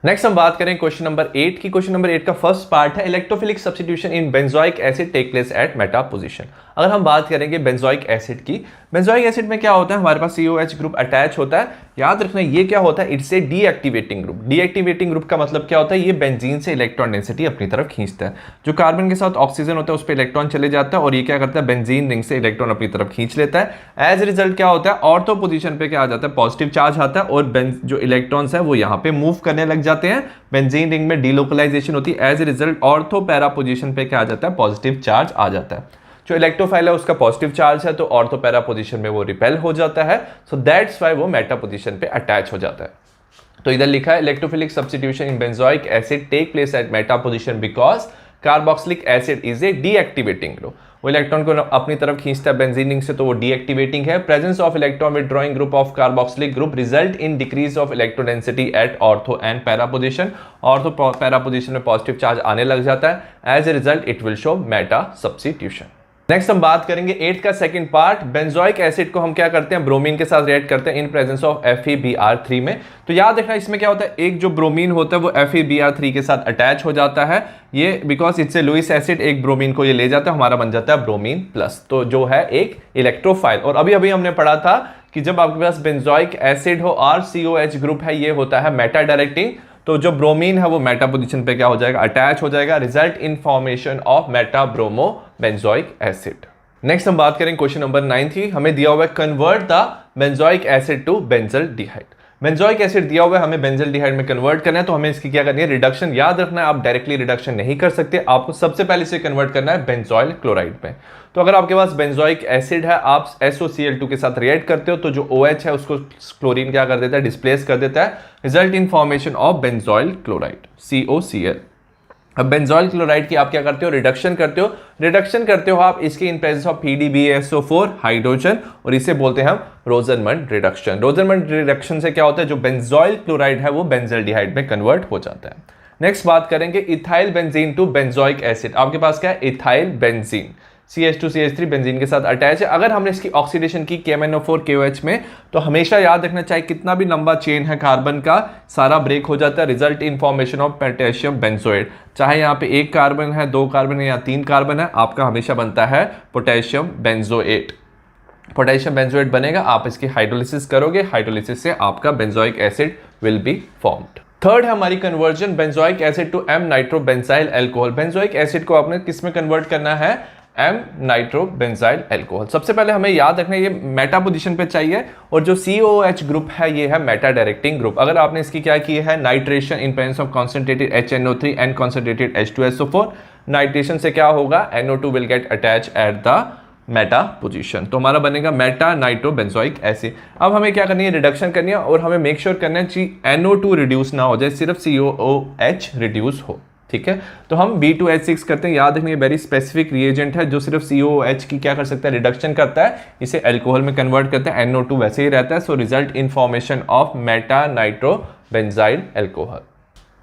Next हम बात करें क्वेश्चन नंबर 8 की। क्वेश्चन नंबर 8 का फर्स्ट पार्ट है electrophilic substitution in benzoic acid take place at meta position. अगर हम बात करेंगे बेंजोइक एसिड की, बेंजोइक एसिड में क्या होता है, हमारे पास COH ग्रुप अटैच होता है। याद रखना ये क्या होता है, it's a deactivating group. Deactivating group का मतलब क्या होता है, ये बेंजीन से इलेक्ट्रॉन डेंसिटी अपनी तरफ खींचता है। जो कार्बन के साथ ऑक्सीजन होता है उस पर इलेक्ट्रॉन चले जाता है और ये क्या करता है, बेंजीन रिंग से इलेक्ट्रॉन अपनी तरफ खींच लेता है। एज रिजल्ट क्या होता है, ऑर्थो पोजीशन पे क्या आ जाता है, पॉजिटिव चार्ज आता है और जो इलेक्ट्रॉन्स है वो यहाँ पे मूव करने लग जाते हैं, बेंजीन रिंग में डीलोकलाइजेशन होती है। As result ortho para position पे क्या आ जाता है, पॉजिटिव चार्ज आ जाता है। जो इलेक्ट्रोफाइल है उसका पॉजिटिव चार्ज है तो ऑर्थो पैरा पोजीशन में वो रिपेल हो जाता है, सो दैट्स व्हाई वो मेटा पोजीशन पे अटैच हो जाता है। तो इधर लिखा है electrophilic substitution in benzoic acid take place at meta position because carboxylic acid is a deactivating group. वो इलेक्ट्रॉन को अपनी तरफ खींचता है बेंजीन रिंग से, तो वो डीएक्टिवेटिंग है। Presence of electron withdrawing group of carboxylic group result in decrease of electron density at ortho and para position. Ortho para position में पॉजिटिव चार्ज आने लग जाता है, as a result it will show meta substitution. Next हम बात करेंगे 8 का second part. Benzoic acid को हम क्या करते हैं, ब्रोमीन के साथ रिएक्ट करते हैं इन प्रेजेंस ऑफ FeBr3 में। तो याद रखना इसमें क्या होता है, एक जो ब्रोमीन होता है वो FeBr3 के साथ अटैच हो जाता है, ये because it's a Lewis acid, एक ब्रोमीन को ये ले जाता है, हमारा बन जाता है ब्रोमीन प्लस, तो जो है एक इलेक्ट्रोफाइल। और अभी अभी हमने पढ़ा था कि जब आपके पास बेंजोइक एसिड हो और COH ग्रुप है, ये होता है मेटा डायरेक्टिंग, तो जो ब्रोमीन है वो मेटा पोजीशन पे क्या हो जाएगा, अटैच हो जाएगा, result in formation of Meta bromo benzoic acid. Next हम बात करेंगे क्वेश्चन नंबर 9 की, हमें दिया हुआ है convert the benzoic acid to benzaldehyde. Benzoic acid दिया हुआ है, हमें बेंजल्डिहाइड में कन्वर्ट करना है, तो हमें इसकी क्या करनी है, रिडक्शन। याद रखना है आप डायरेक्टली रिडक्शन नहीं कर सकते, आपको सबसे पहले इसे कन्वर्ट करना है बेंजोइल क्लोराइड में। तो अगर आपके पास बेंजोइक एसिड है, आप SOCl2 के साथ रिएक्ट करते हो, तो जो OH है उसको क्लोरीन क्या कर देता है, डिस्प्लेस कर देता है, result in formation of benzoyl chloride COCl। अब बेंजोइल क्लोराइड की आप क्या करते हो, रिडक्शन करते हो आप इसके इन प्रेजेंस ऑफ PDBSO4 हाइड्रोजन, और इसे बोलते हैं हम रोजरमंड रिडक्शन। रोजरमंड रिडक्शन से क्या होता है, जो बेंजोइल क्लोराइड है वो बेंजल्डिहाइड में कन्वर्ट हो जाता है। नेक्स्ट बात करेंगे ethyl benzene to benzoic acid. आपके पास क्या है, इथाइल बेंजीन, CH2CH3 बेंजीन के साथ अटैच है। अगर हमने इसकी ऑक्सीडेशन की KMnO4 KOH में, तो हमेशा याद रखना चाहिए कितना भी लंबा चेन है कार्बन का, सारा ब्रेक हो जाता है, result in formation of potassium benzoate. चाहे यहाँ पे 1 कार्बन है, 2 कार्बन है या 3 कार्बन है, आपका हमेशा बनता है पोटेशियम बेंजोएट। पोटेशियम बेंजोएट बनेगा, आप इसकी हाइड्रोलिसिस करोगे, हाइड्रोलिसिस से आपका benzoic acid will be formed. Third है हमारी conversion benzoic acid to M nitrobenzyl alcohol. Benzoic acid को आपने किस में कन्वर्ट करना है, M नाइट्रोबेंजाइल अल्कोहल। सबसे पहले हमें याद रखना है ये मेटा पोजीशन पे चाहिए, और जो COH ग्रुप है ये है मेटा डायरेक्टिंग ग्रुप। अगर आपने इसकी क्या की है, nitration in presence of concentrated HNO3 and concentrated H2SO4, nitration से क्या होगा, NO2 will get attach at the Meta position, तो हमारा बनेगा मेटा नाइट्रोबेंजोइक एसिड। अब हमें क्या करनी है, रिडक्शन करनी है, और हमें मेक श्योर करना है कि NO2 रिड्यूस ना हो जाए, सिर्फ COOH रिड्यूस हो। ठीक है, तो हम B2H6 करते हैं। याद रखिए वेरी स्पेसिफिक रिएजेंट है जो सिर्फ COOH की क्या कर सकता है, रिडक्शन करता है, इसे अल्कोहल में कन्वर्ट करते हैं, NO2 वैसे ही रहता है, so result in formation of meta nitrobenzyl alcohol.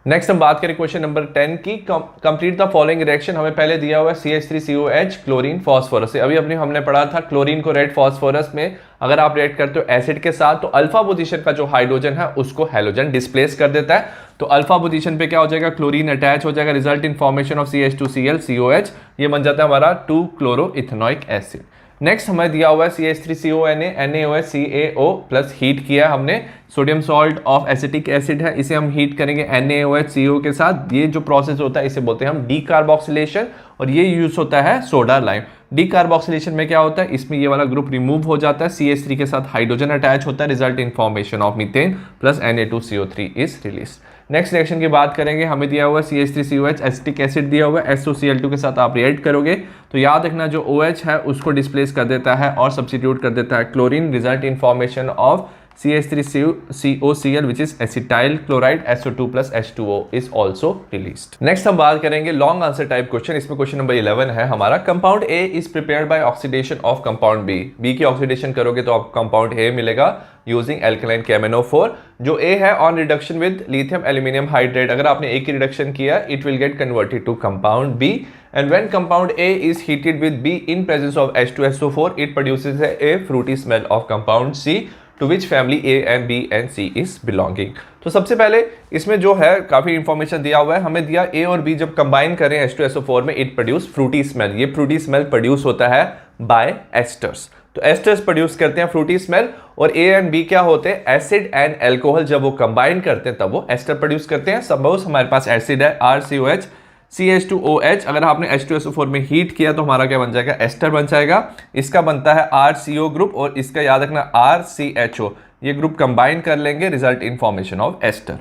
Next हम बात करें क्वेश्चन नंबर 10 की, कंप्लीट द फॉलोइंग रिएक्शन। हमें पहले दिया हुआ है CH3COH क्लोरीन फॉस्फोरस से। अभी हमने पढ़ा था क्लोरीन को रेड फॉस्फोरस में अगर आप रिएक्ट करते हो एसिड के साथ, तो अल्फा पोजीशन का जो हाइड्रोजन है उसको हैलोजन डिस्प्लेस कर देता है, तो अल्फा पोजीशन पे क्या हो जाएगा, क्लोरीन अटैच हो जाएगा, result in formation of CH2Cl COH, ये बन जाता है हमारा 2 क्लोरोइथेनॉइक एसिड। नेक्स्ट हमें दिया हुआ है CH3CONA NaOH CaO plus heat किया हमने, sodium salt of acetic acid है, इसे हम हीट करेंगे NaOH CO के साथ। ये जो प्रोसेस होता है इसे बोलते हैं हम डीकार्बोक्सिलेशन, और ये यूज होता है सोडा लाइम। डीकार्बोक्सिलेशन में क्या होता है, इसमें ये वाला ग्रुप रिमूव हो जाता है, CH3 के साथ हाइड्रोजन अटैच होता है, result in formation of methane plus Na2CO3 is release. Next reaction की बात करेंगे, हमें दिया हुआ है CH3COH एसिटिक एसिड दिया हुआ है, SOCl2 के साथ आप रिएक्ट करोगे तो याद रखना जो OH है उसको डिस्प्लेस कर देता है और सब्स्टिट्यूट कर देता है chlorine, result in formation of CH3COCl which is acetyl chloride, SO2 plus H2O is also released. Next हम बात करेंगे लॉन्ग आंसर टाइप क्वेश्चन। इसमें क्वेश्चन नंबर 11 है हमारा, compound A is prepared by oxidation of compound B। B की oxidation करोगे तो आपको कंपाउंड A मिलेगा यूजिंग एल्कलाइन KMnO4। जो A है on reduction with lithium aluminium hydrate, अगर आपने A की रिडक्शन किया it will get converted to compound B, and when compound A is heated with B in presence of H2SO4 it produces a fruity smell of compound C to which family A and B and C is belonging। तो सबसे पहले इसमें जो है काफी information दिया हुआ है, हमें दिया A और B जब कंबाइन करें H2SO4 में इट प्रोड्यूस फ्रूटी स्मेल। ये फ्रूटी स्मेल प्रोड्यूस होता है बाय एस्टर्स, तो एस्टर्स प्रोड्यूस करते हैं फ्रूटी स्मेल, और A एंड B क्या होते हैं, एसिड एंड एल्कोहल, जब वो कंबाइन करते हैं तब वो एस्टर प्रोड्यूस करते हैं। सपोज हमारे पास एसिड है RCOH CH2OH, अगर आपने H2SO4 में हीट किया तो हमारा क्या बन जाएगा, एस्टर बन जाएगा। इसका बनता है RCO ग्रुप, और इसका याद रखना RCHO, ये ग्रुप कंबाइन कर लेंगे, result in formation of ester.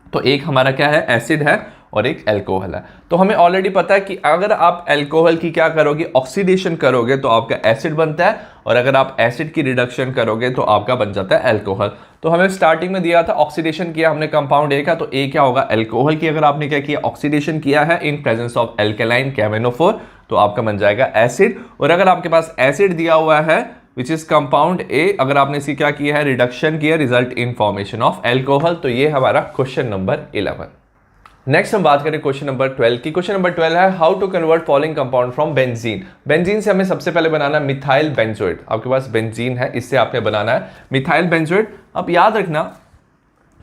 तो एक हमारा क्या है, एसिड है और एक एल्कोहल है। तो हमें ऑलरेडी पता है कि अगर आप एल्कोहल की क्या करोगे, ऑक्सीडेशन करोगे तो आपका एसिड बनता है, और अगर आप एसिड की रिडक्शन करोगे तो आपका बन जाता है एल्कोहल। तो हमें स्टार्टिंग में दिया था ऑक्सीडेशन किया हमने कंपाउंड A का, तो A क्या होगा, एल्कोहल की अगर आपने क्या किया, ऑक्सीडेशन किया है in presence of alkaline KMnO4 तो आपका बन जाएगा एसिड। और अगर आपके पास एसिड दिया हुआ है विच इज कंपाउंड A, अगर आपने इसकी क्या किया है, रिडक्शन किया, result in formation of alcohol. तो ये हमारा क्वेश्चन नंबर 11। नेक्स्ट हम बात करें क्वेश्चन नंबर 12 की। क्वेश्चन नंबर 12 है how to convert following compound from benzene. Benzene से हमें सबसे पहले बनाना है मिथाइल बेंजोएट। आपके पास बेंजीन है, इससे आपने बनाना है मिथाइल बेंजोएट। अब याद रखना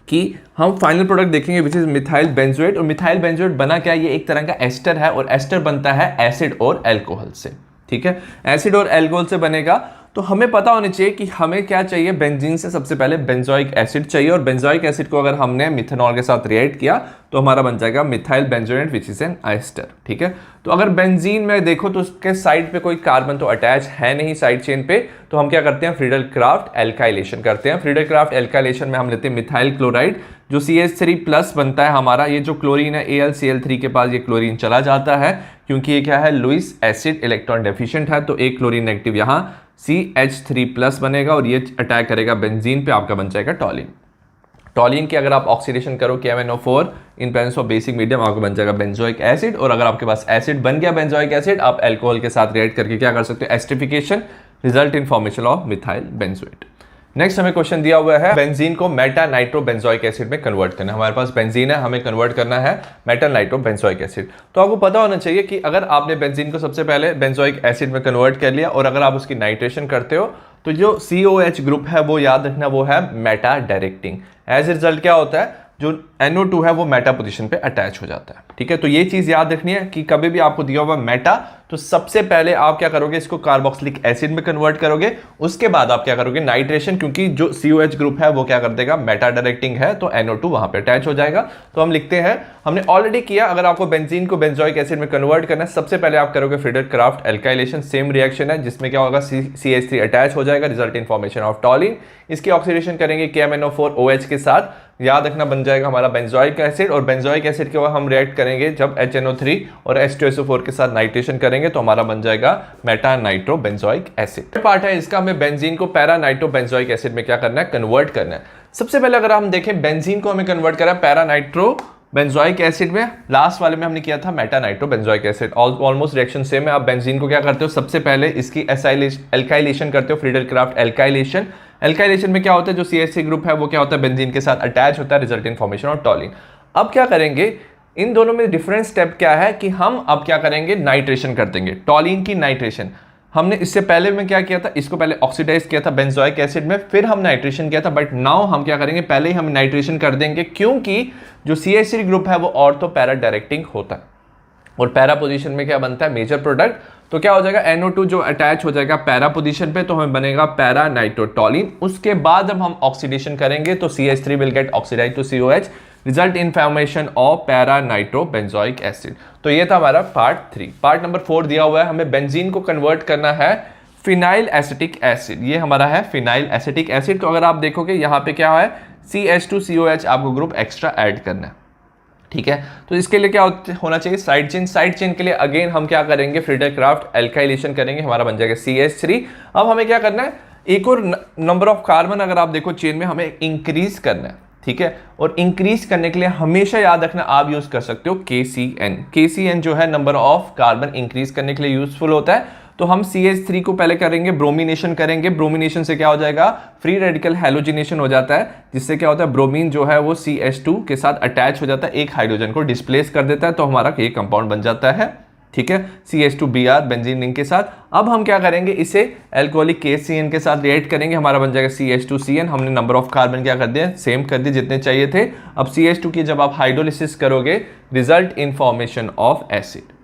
कि हम फाइनल प्रोडक्ट देखेंगे विच इज मिथाइल बेंजोएट। और मिथाइल बेंजोएट बना क्या, ये एक तरह का एस्टर है और एस्टर बनता है एसिड और एल्कोहल से। ठीक है, एसिड और एल्कोहल से बनेगा। तो हमें पता होना चाहिए कि हमें क्या चाहिए, बेंजीन से सबसे पहले बेंजोइक एसिड चाहिए और बेंजोइक एसिड को अगर हमने मिथेनॉल के साथ रिएक्ट किया तो हमारा बन जाएगा methyl benzoate which is an ester. ठीक है, तो अगर बेंजीन में देखो तो उसके साइड पे कोई कार्बन तो अटैच है नहीं साइड चेन पे, तो हम क्या करते हैं, फ्रीडल क्राफ्ट एल्काइलेशन करते हैं। फ्रीडल क्राफ्ट एल्काइलेशन में हम लेते हैं मिथाइल क्लोराइड, जो CH3 प्लस बनता है हमारा। ये जो क्लोरीन है AlCl3 के पास ये क्लोरीन चला जाता है, क्योंकि ये क्या है, लुईस एसिड इलेक्ट्रॉन डेफिशिएंट है, तो एक क्लोरीन नेगेटिव यहाँ CH3 प्लस बनेगा और ये अटैक करेगा बेंजीन पे, आपका बन जाएगा टॉलिन। टॉलिन की अगर आप ऑक्सीडेशन करो KMnO4 in presence of basic medium, आपको बन जाएगा बेंजोइक एसिड। और अगर आपके पास एसिड बन गया बेंजोइक एसिड, आप अल्कोहल के साथ रिएक्ट करके क्या कर सकते हो, esterification, result in formation of methyl benzoate. Next हमें क्वेश्चन दिया हुआ है बेंजीन को मेटा नाइट्रो बेंजोइक एसिड में कन्वर्ट करना है। हमारे पास बेंजीन है, हमें कन्वर्ट करना है मेटा नाइट्रो बेंजोइक एसिड। तो आपको पता होना चाहिए कि अगर आपने बेंजीन को सबसे पहले बेंजोइक एसिड में कन्वर्ट कर लिया और अगर आप उसकी नाइट्रेशन करते हो तो जो COH ग्रुप है वो याद रखना वो है meta directing. As a result क्या होता है, जो NO2 है वो मेटा पोजीशन पे अटैच हो जाता है। ठीक है, तो ये चीज याद रखनी है कि कभी भी आपको दिया हुआ मेटा, तो सबसे पहले आप क्या करोगे, इसको कार्बोक्सिलिक एसिड में कन्वर्ट करोगे, उसके बाद आप क्या करोगे, नाइट्रेशन, क्योंकि जो COH ग्रुप है वो क्या कर देगा, मेटा डायरेक्टिंग है, तो NO2 वहां पे अटैच हो जाएगा। तो हम लिखते हैं, हमने ऑलरेडी किया, अगर आपको बेंजीन को बेंजोइक एसिड में कन्वर्ट करना है, सबसे पहले आप करोगे Friedel craft alkylation, same reaction है जिसमें क्या होगा, CH3 अटैच हो जाएगा, रिजल्ट इन फॉर्मेशन ऑफ टॉलिन। इसकी ऑक्सीडेशन करेंगे KMnO4OH के साथ, याद रखना बन जाएगा हमारा बेंजोइक एसिड। और बेंजोइक एसिड के बाद हम रिएक्ट करेंगे जब HNO3 और H2SO4 के साथ नाइट्रेशन करेंगे तो हमारा बन जाएगा Meta nitro benzoic acid. Part है इसका, हमें बेंजीन को पैरा नाइट्रो बेंजोइक एसिड में क्या करना है, कन्वर्ट करना है। सबसे पहले अगर हम देखें बेंजीन को हमें कन्वर्ट करा पैरा नाइट्रो बेंजोइक एसिड में, लास्ट वाले में हमने किया था Meta nitro benzoic acid. Almost reaction same है। आप बेंजीन को क्या करते हो, सबसे पहले इसकी एल्काइलेशन करते हो, फ्रीडल क्राफ्ट एल्काइलेशन। एल्काइलेशन में क्या होता है, जो CH3 ग्रुप है वो क्या होता है, बेंजीन के साथ अटैच होता है, रिजल्ट इन फॉर्मेशन ऑफ टॉलिन। अब क्या करेंगे, इन दोनों में डिफरेंट स्टेप क्या है कि हम अब क्या करेंगे, नाइट्रेशन कर देंगे, टॉलिन की नाइट्रेशन। हमने इससे पहले में क्या किया था, इसको पहले ऑक्सीडाइज किया था बेंजोइक एसिड में, फिर हम नाइट्रेशन किया था, बट नाउ हम क्या करेंगे, पहले ही हम नाइट्रेशन कर देंगे, क्योंकि जो CH3 ग्रुप है वो ऑर्थो पैरा डायरेक्टिंग होता है और पैरा पोजीशन में क्या बनता है, मेजर प्रोडक्ट। तो क्या हो जाएगा, NO2 जो अटैच हो जाएगा पैरा पोजीशन पे, तो हमें बनेगा पैरा नाइट्रोटॉलिन। उसके बाद जब हम ऑक्सीडेशन करेंगे तो CH3 will get oxidise to COH, result in formation of para nitro benzoic acid. तो ये था हमारा पार्ट 3। पार्ट नंबर 4 दिया हुआ है, हमें बेंजीन को कन्वर्ट करना है फिनाइल एसिटिक एसिड। ये हमारा है फिनाइल एसिटिक एसिड। तो अगर आप देखोगे यहाँ पे क्या है, CH2COH आपको ग्रुप एक्स्ट्रा ऐड करना है। ठीक है, तो इसके लिए क्या होना चाहिए, साइड चेन। साइड चेन के लिए अगेन हम क्या करेंगे, फ्रीडल क्राफ्ट एल्काइलेशन करेंगे, हमारा बन जाएगा CH3। अब हमें क्या करना है, एक और नंबर ऑफ कार्बन अगर आप देखो चेन में हमें इंक्रीज करना है। ठीक है, और इंक्रीज करने के लिए हमेशा याद रखना आप यूज कर सकते हो KCN। KCN जो है नंबर ऑफ कार्बन इंक्रीज करने के लिए यूजफुल होता है। तो हम CH3 को पहले करेंगे ब्रोमिनेशन करेंगे, ब्रोमिनेशन से क्या हो जाएगा, फ्री रेडिकल हैलोजिनेशन हो जाता है, जिससे क्या होता है, ब्रोमीन जो है वो CH2 के साथ अटैच हो जाता है, एक हाइड्रोजन को डिस्प्लेस कर देता है, तो हमारा ये कंपाउंड बन जाता है। ठीक है, CH2Br बेंजीन रिंग के साथ। अब हम क्या करेंगे, इसे एल्कोहलिक KCN के साथ रिएक्ट करेंगे, हमारा बन जाएगा CH2CN। हमने नंबर ऑफ कार्बन क्या कर दिया, सेम कर दिए जितने चाहिए थे। अब CH2 की जब आप हाइड्रोलिसिस करोगे, result in formation of acid.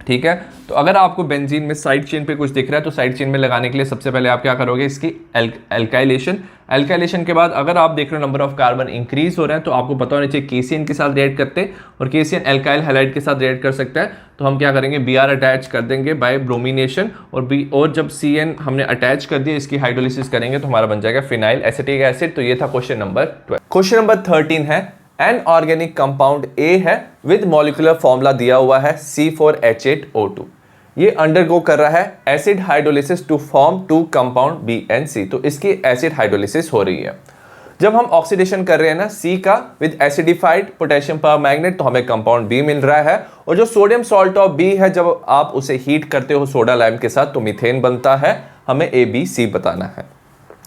ठीक है, तो अगर आपको बेंजीन में साइड चेन पे कुछ दिख रहा है तो साइड चेन में लगाने के लिए सबसे पहले आप क्या करोगे, इसकी एल्काइलेशन। एल्काइलेशन के बाद अगर आप देख रहे हो नंबर ऑफ कार्बन इंक्रीज हो रहे हैं, तो आपको पता होना चाहिए KCN के साथ रिएक्ट करते हैं और KCN एल्काइल हैलाइड के साथ रिएक्ट कर सकता है। तो हम क्या करेंगे, Br अटैच कर देंगे बाय ब्रोमिनेशन, और जब CN हमने अटैच कर दिया, इसकी हाइड्रोलिसिस करेंगे तो हमारा बन जाएगा फिनाइल एसिटिक एसिड। तो ये था क्वेश्चन नंबर 12। क्वेश्चन नंबर 13 है, एन ऑर्गेनिक कंपाउंड A है विद मॉलिक्यूलर फॉर्मूला दिया हुआ है C4H8O2। ये अंडरगो कर रहा है acid hydrolysis to form 2 compound B and C। तो इसकी एसिड हाइड्रोलिसिस हो रही है। जब हम ऑक्सीडेशन कर रहे हैं ना C का विद एसिडिफाइड पोटेशियम परमैंगनेट, तो हमें कंपाउंड B मिल रहा है। और जो सोडियम सॉल्ट ऑफ B है, जब आप उसे हीट करते हो सोडा लाइम के साथ तो मीथेन बनता है। हमें ABC बताना है।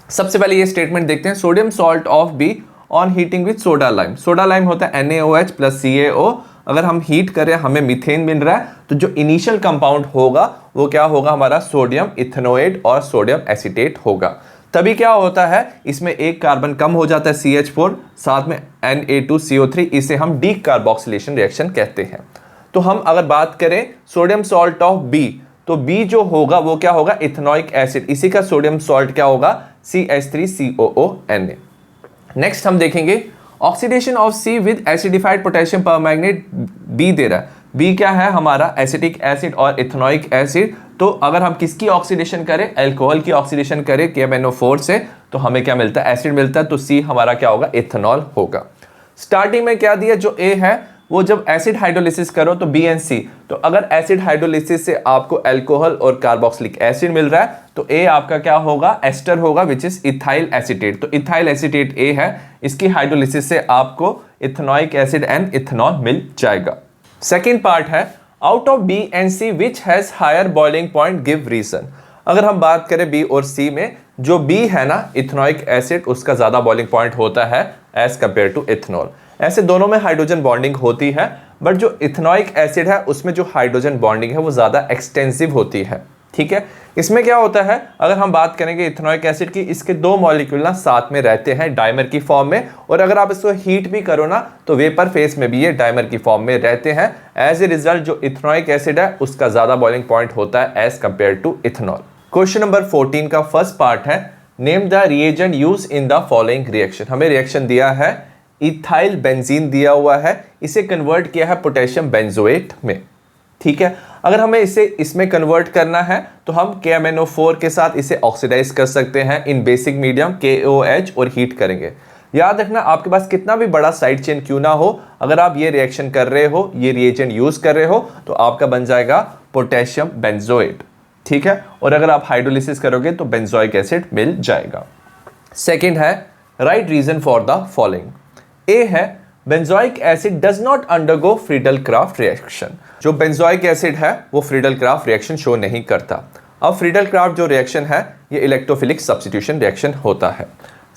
सबसे पहले ये स्टेटमेंट देखते हैं, sodium salt of B on heating with soda lime. Soda lime होता है NaOH प्लस CaO। अगर हम हीट करें हमें मीथेन मिल रहा है, तो जो इनिशियल कंपाउंड होगा वो क्या होगा, हमारा सोडियम इथेनोएट और सोडियम एसीटेट होगा। तभी क्या होता है, इसमें एक कार्बन कम हो जाता है CH4, साथ में Na2CO3, इसे हम डी कार्बोक्सिलेशन रिएक्शन कहते हैं। तो हम अगर बात करें सोडियम सॉल्ट ऑफ B, तो B जो होगा वो क्या होगा, इथेनोइक एसिड, इसी का सोडियम सॉल्ट क्या होगा, CH3COONA। नेक्स्ट हम देखेंगे oxidation of C with acidified potassium permanganate B दे रहा है। B क्या है, हमारा एसिटिक एसिड और इथेनोइक एसिड। तो अगर हम किसकी ऑक्सीडेशन करें, अल्कोहल की ऑक्सीडेशन करें KMnO4 से, तो हमें क्या मिलता है, एसिड मिलता है। तो C हमारा क्या होगा, इथेनॉल होगा। स्टार्टिंग में क्या दिया, जो A है वो जब एसिड हाइड्रोलिसिस करो तो BNC, तो अगर एसिड हाइड्रोलिसिस से आपको अल्कोहल और कार्बोक्सिलिक एसिड मिल रहा है तो A आपका क्या होगा, एस्टर होगा, विच इज इथाइल एसीटेट। तो इथाइल एसीटेट A है, इसकी हाइड्रोलिसिस से आपको इथेनोइक एसिड एंड इथेनॉल मिल जाएगा। सेकेंड पार्ट है out of B and C which has higher boiling point give reason. अगर हम बात करें B और C में, जो B है ना इथेनोइक एसिड, उसका ज्यादा बॉइलिंग पॉइंट होता है एज कंपेयर टू इथेनॉल। ऐसे दोनों में हाइड्रोजन बॉन्डिंग होती है, बट जो इथेनोइक एसिड है उसमें जो हाइड्रोजन बॉन्डिंग है वो ज़्यादा एक्सटेंसिव होती है। ठीक है, इसमें क्या होता है, अगर हम बात करेंगे इथेनोइक एसिड की, इसके दो मॉलिक्यूल ना साथ में रहते हैं डाइमर की फॉर्म में, और अगर आप इसको हीट भी करो ना तो वेपर फेस में भी ये डाइमर की फॉर्म में रहते हैं। एज ए रिजल्ट जो इथेनोइक एसिड है उसका ज़्यादा बॉइलिंग पॉइंट होता है as compare to ethanol. Question number 14 का फर्स्ट पार्ट है name the reagent use in the following reaction. हमें रिएक्शन दिया है इथाइल बेंजीन दिया हुआ है, इसे कन्वर्ट किया है पोटेशियम बेंजोएट में। ठीक है, अगर हमें इसे इसमें कन्वर्ट करना है तो हम KMnO4 के साथ इसे ऑक्सीडाइज कर सकते हैं इन बेसिक मीडियम KOH और हीट करेंगे। याद रखना आपके पास कितना भी बड़ा साइड चेन क्यों ना हो, अगर आप ये रिएक्शन कर रहे हो, ये रिएजेंट यूज कर रहे हो, तो आपका बन जाएगा पोटेशियम बेंजोएट। ठीक है, और अगर आप हाइड्रोलिसिस करोगे तो बेंजोइक एसिड मिल जाएगा। सेकेंड है right reason for the following. A है benzoic acid does not undergo Friedel Craft reaction. जो बेंजोइक एसिड है वो फ्रीडल-क्राफ्ट रिएक्शन शो नहीं करता। अब फ्रीडल-क्राफ्ट जो रिएक्शन है ये इलेक्ट्रोफिलिक सब्स्टिट्यूशन रिएक्शन होता है।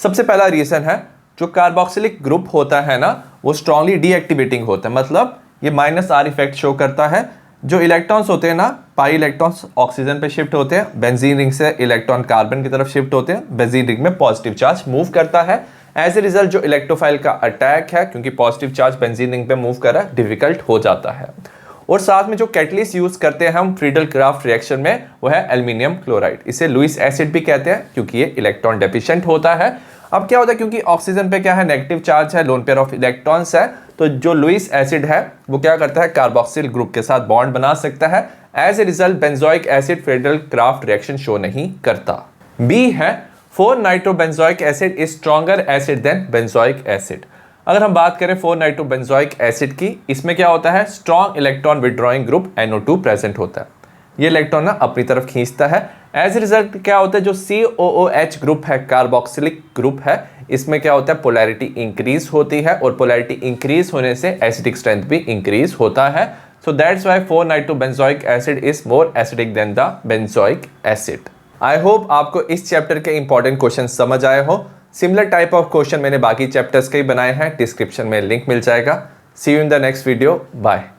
सबसे पहला रीजन है जो कार्बोक्सिलिक ग्रुप होता है ना वो स्ट्रांगली डीएक्टिवेटिंग होता है, मतलब ये -R इफेक्ट शो करता है। जो इलेक्ट्रॉन्स होते हैं ना, पाई इलेक्ट्रॉन्स ऑक्सीजन पे शिफ्ट होते हैं, बेंजीन रिंग से इलेक्ट्रॉन कार्बन की तरफ शिफ्ट होते हैं, बेंजीन रिंग में पॉजिटिव चार्ज मूव करता है। एज ए रिजल्ट जो इलेक्ट्रोफाइल का अटैक है, क्योंकि पॉजिटिव चार्ज बेंजीन रिंग पे मूव कर रहा है, डिफिकल्ट हो जाता है। और साथ में जो कैटलिस्ट यूज करते हैं हम फ्रीडल-क्राफ्ट रिएक्शन में वो है एल्युमिनियम क्लोराइड। इसे लुईस एसिड भी कहते हैं क्योंकि ये इलेक्ट्रॉन डेफिशिएंट होता है। अब क्या होता है, क्योंकि ऑक्सीजन पे क्या है, नेगेटिव चार्ज है, लोन पेयर ऑफ इलेक्ट्रॉन्स है, तो जो लुईस एसिड है वो क्या करता है, कार्बोक्सिल ग्रुप के साथ बॉन्ड बना सकता है। As a result benzoic acid Friedel Craft reaction show नहीं करता। बी है four nitrobenzoic acid is stronger acid than benzoic acid. अगर हम बात करें 4-नाइट्रोबेंजोइक एसिड की, इसमें क्या होता है, strong electron withdrawing group NO2 present होता है। ये इलेक्ट्रॉन ना अपनी तरफ खींचता है। एज ए रिजल्ट क्या होता है, जो COOH ग्रुप है, कार्बोक्सिलिक ग्रुप है, इसमें क्या होता है, पोलैरिटी इंक्रीज होती है, और पोलैरिटी इंक्रीज होने से एसिडिक स्ट्रेंथ भी इंक्रीज होता है। So that's why four nitrobenzoic acid is more acidic than the benzoic acid. I hope आपको इस चैप्टर के इंपॉर्टेंट क्वेश्चन समझ आए हो। सिमिलर टाइप ऑफ क्वेश्चन मैंने बाकी चैप्टर्स के ही बनाए हैं, डिस्क्रिप्शन में लिंक मिल जाएगा। See you in the next video, bye.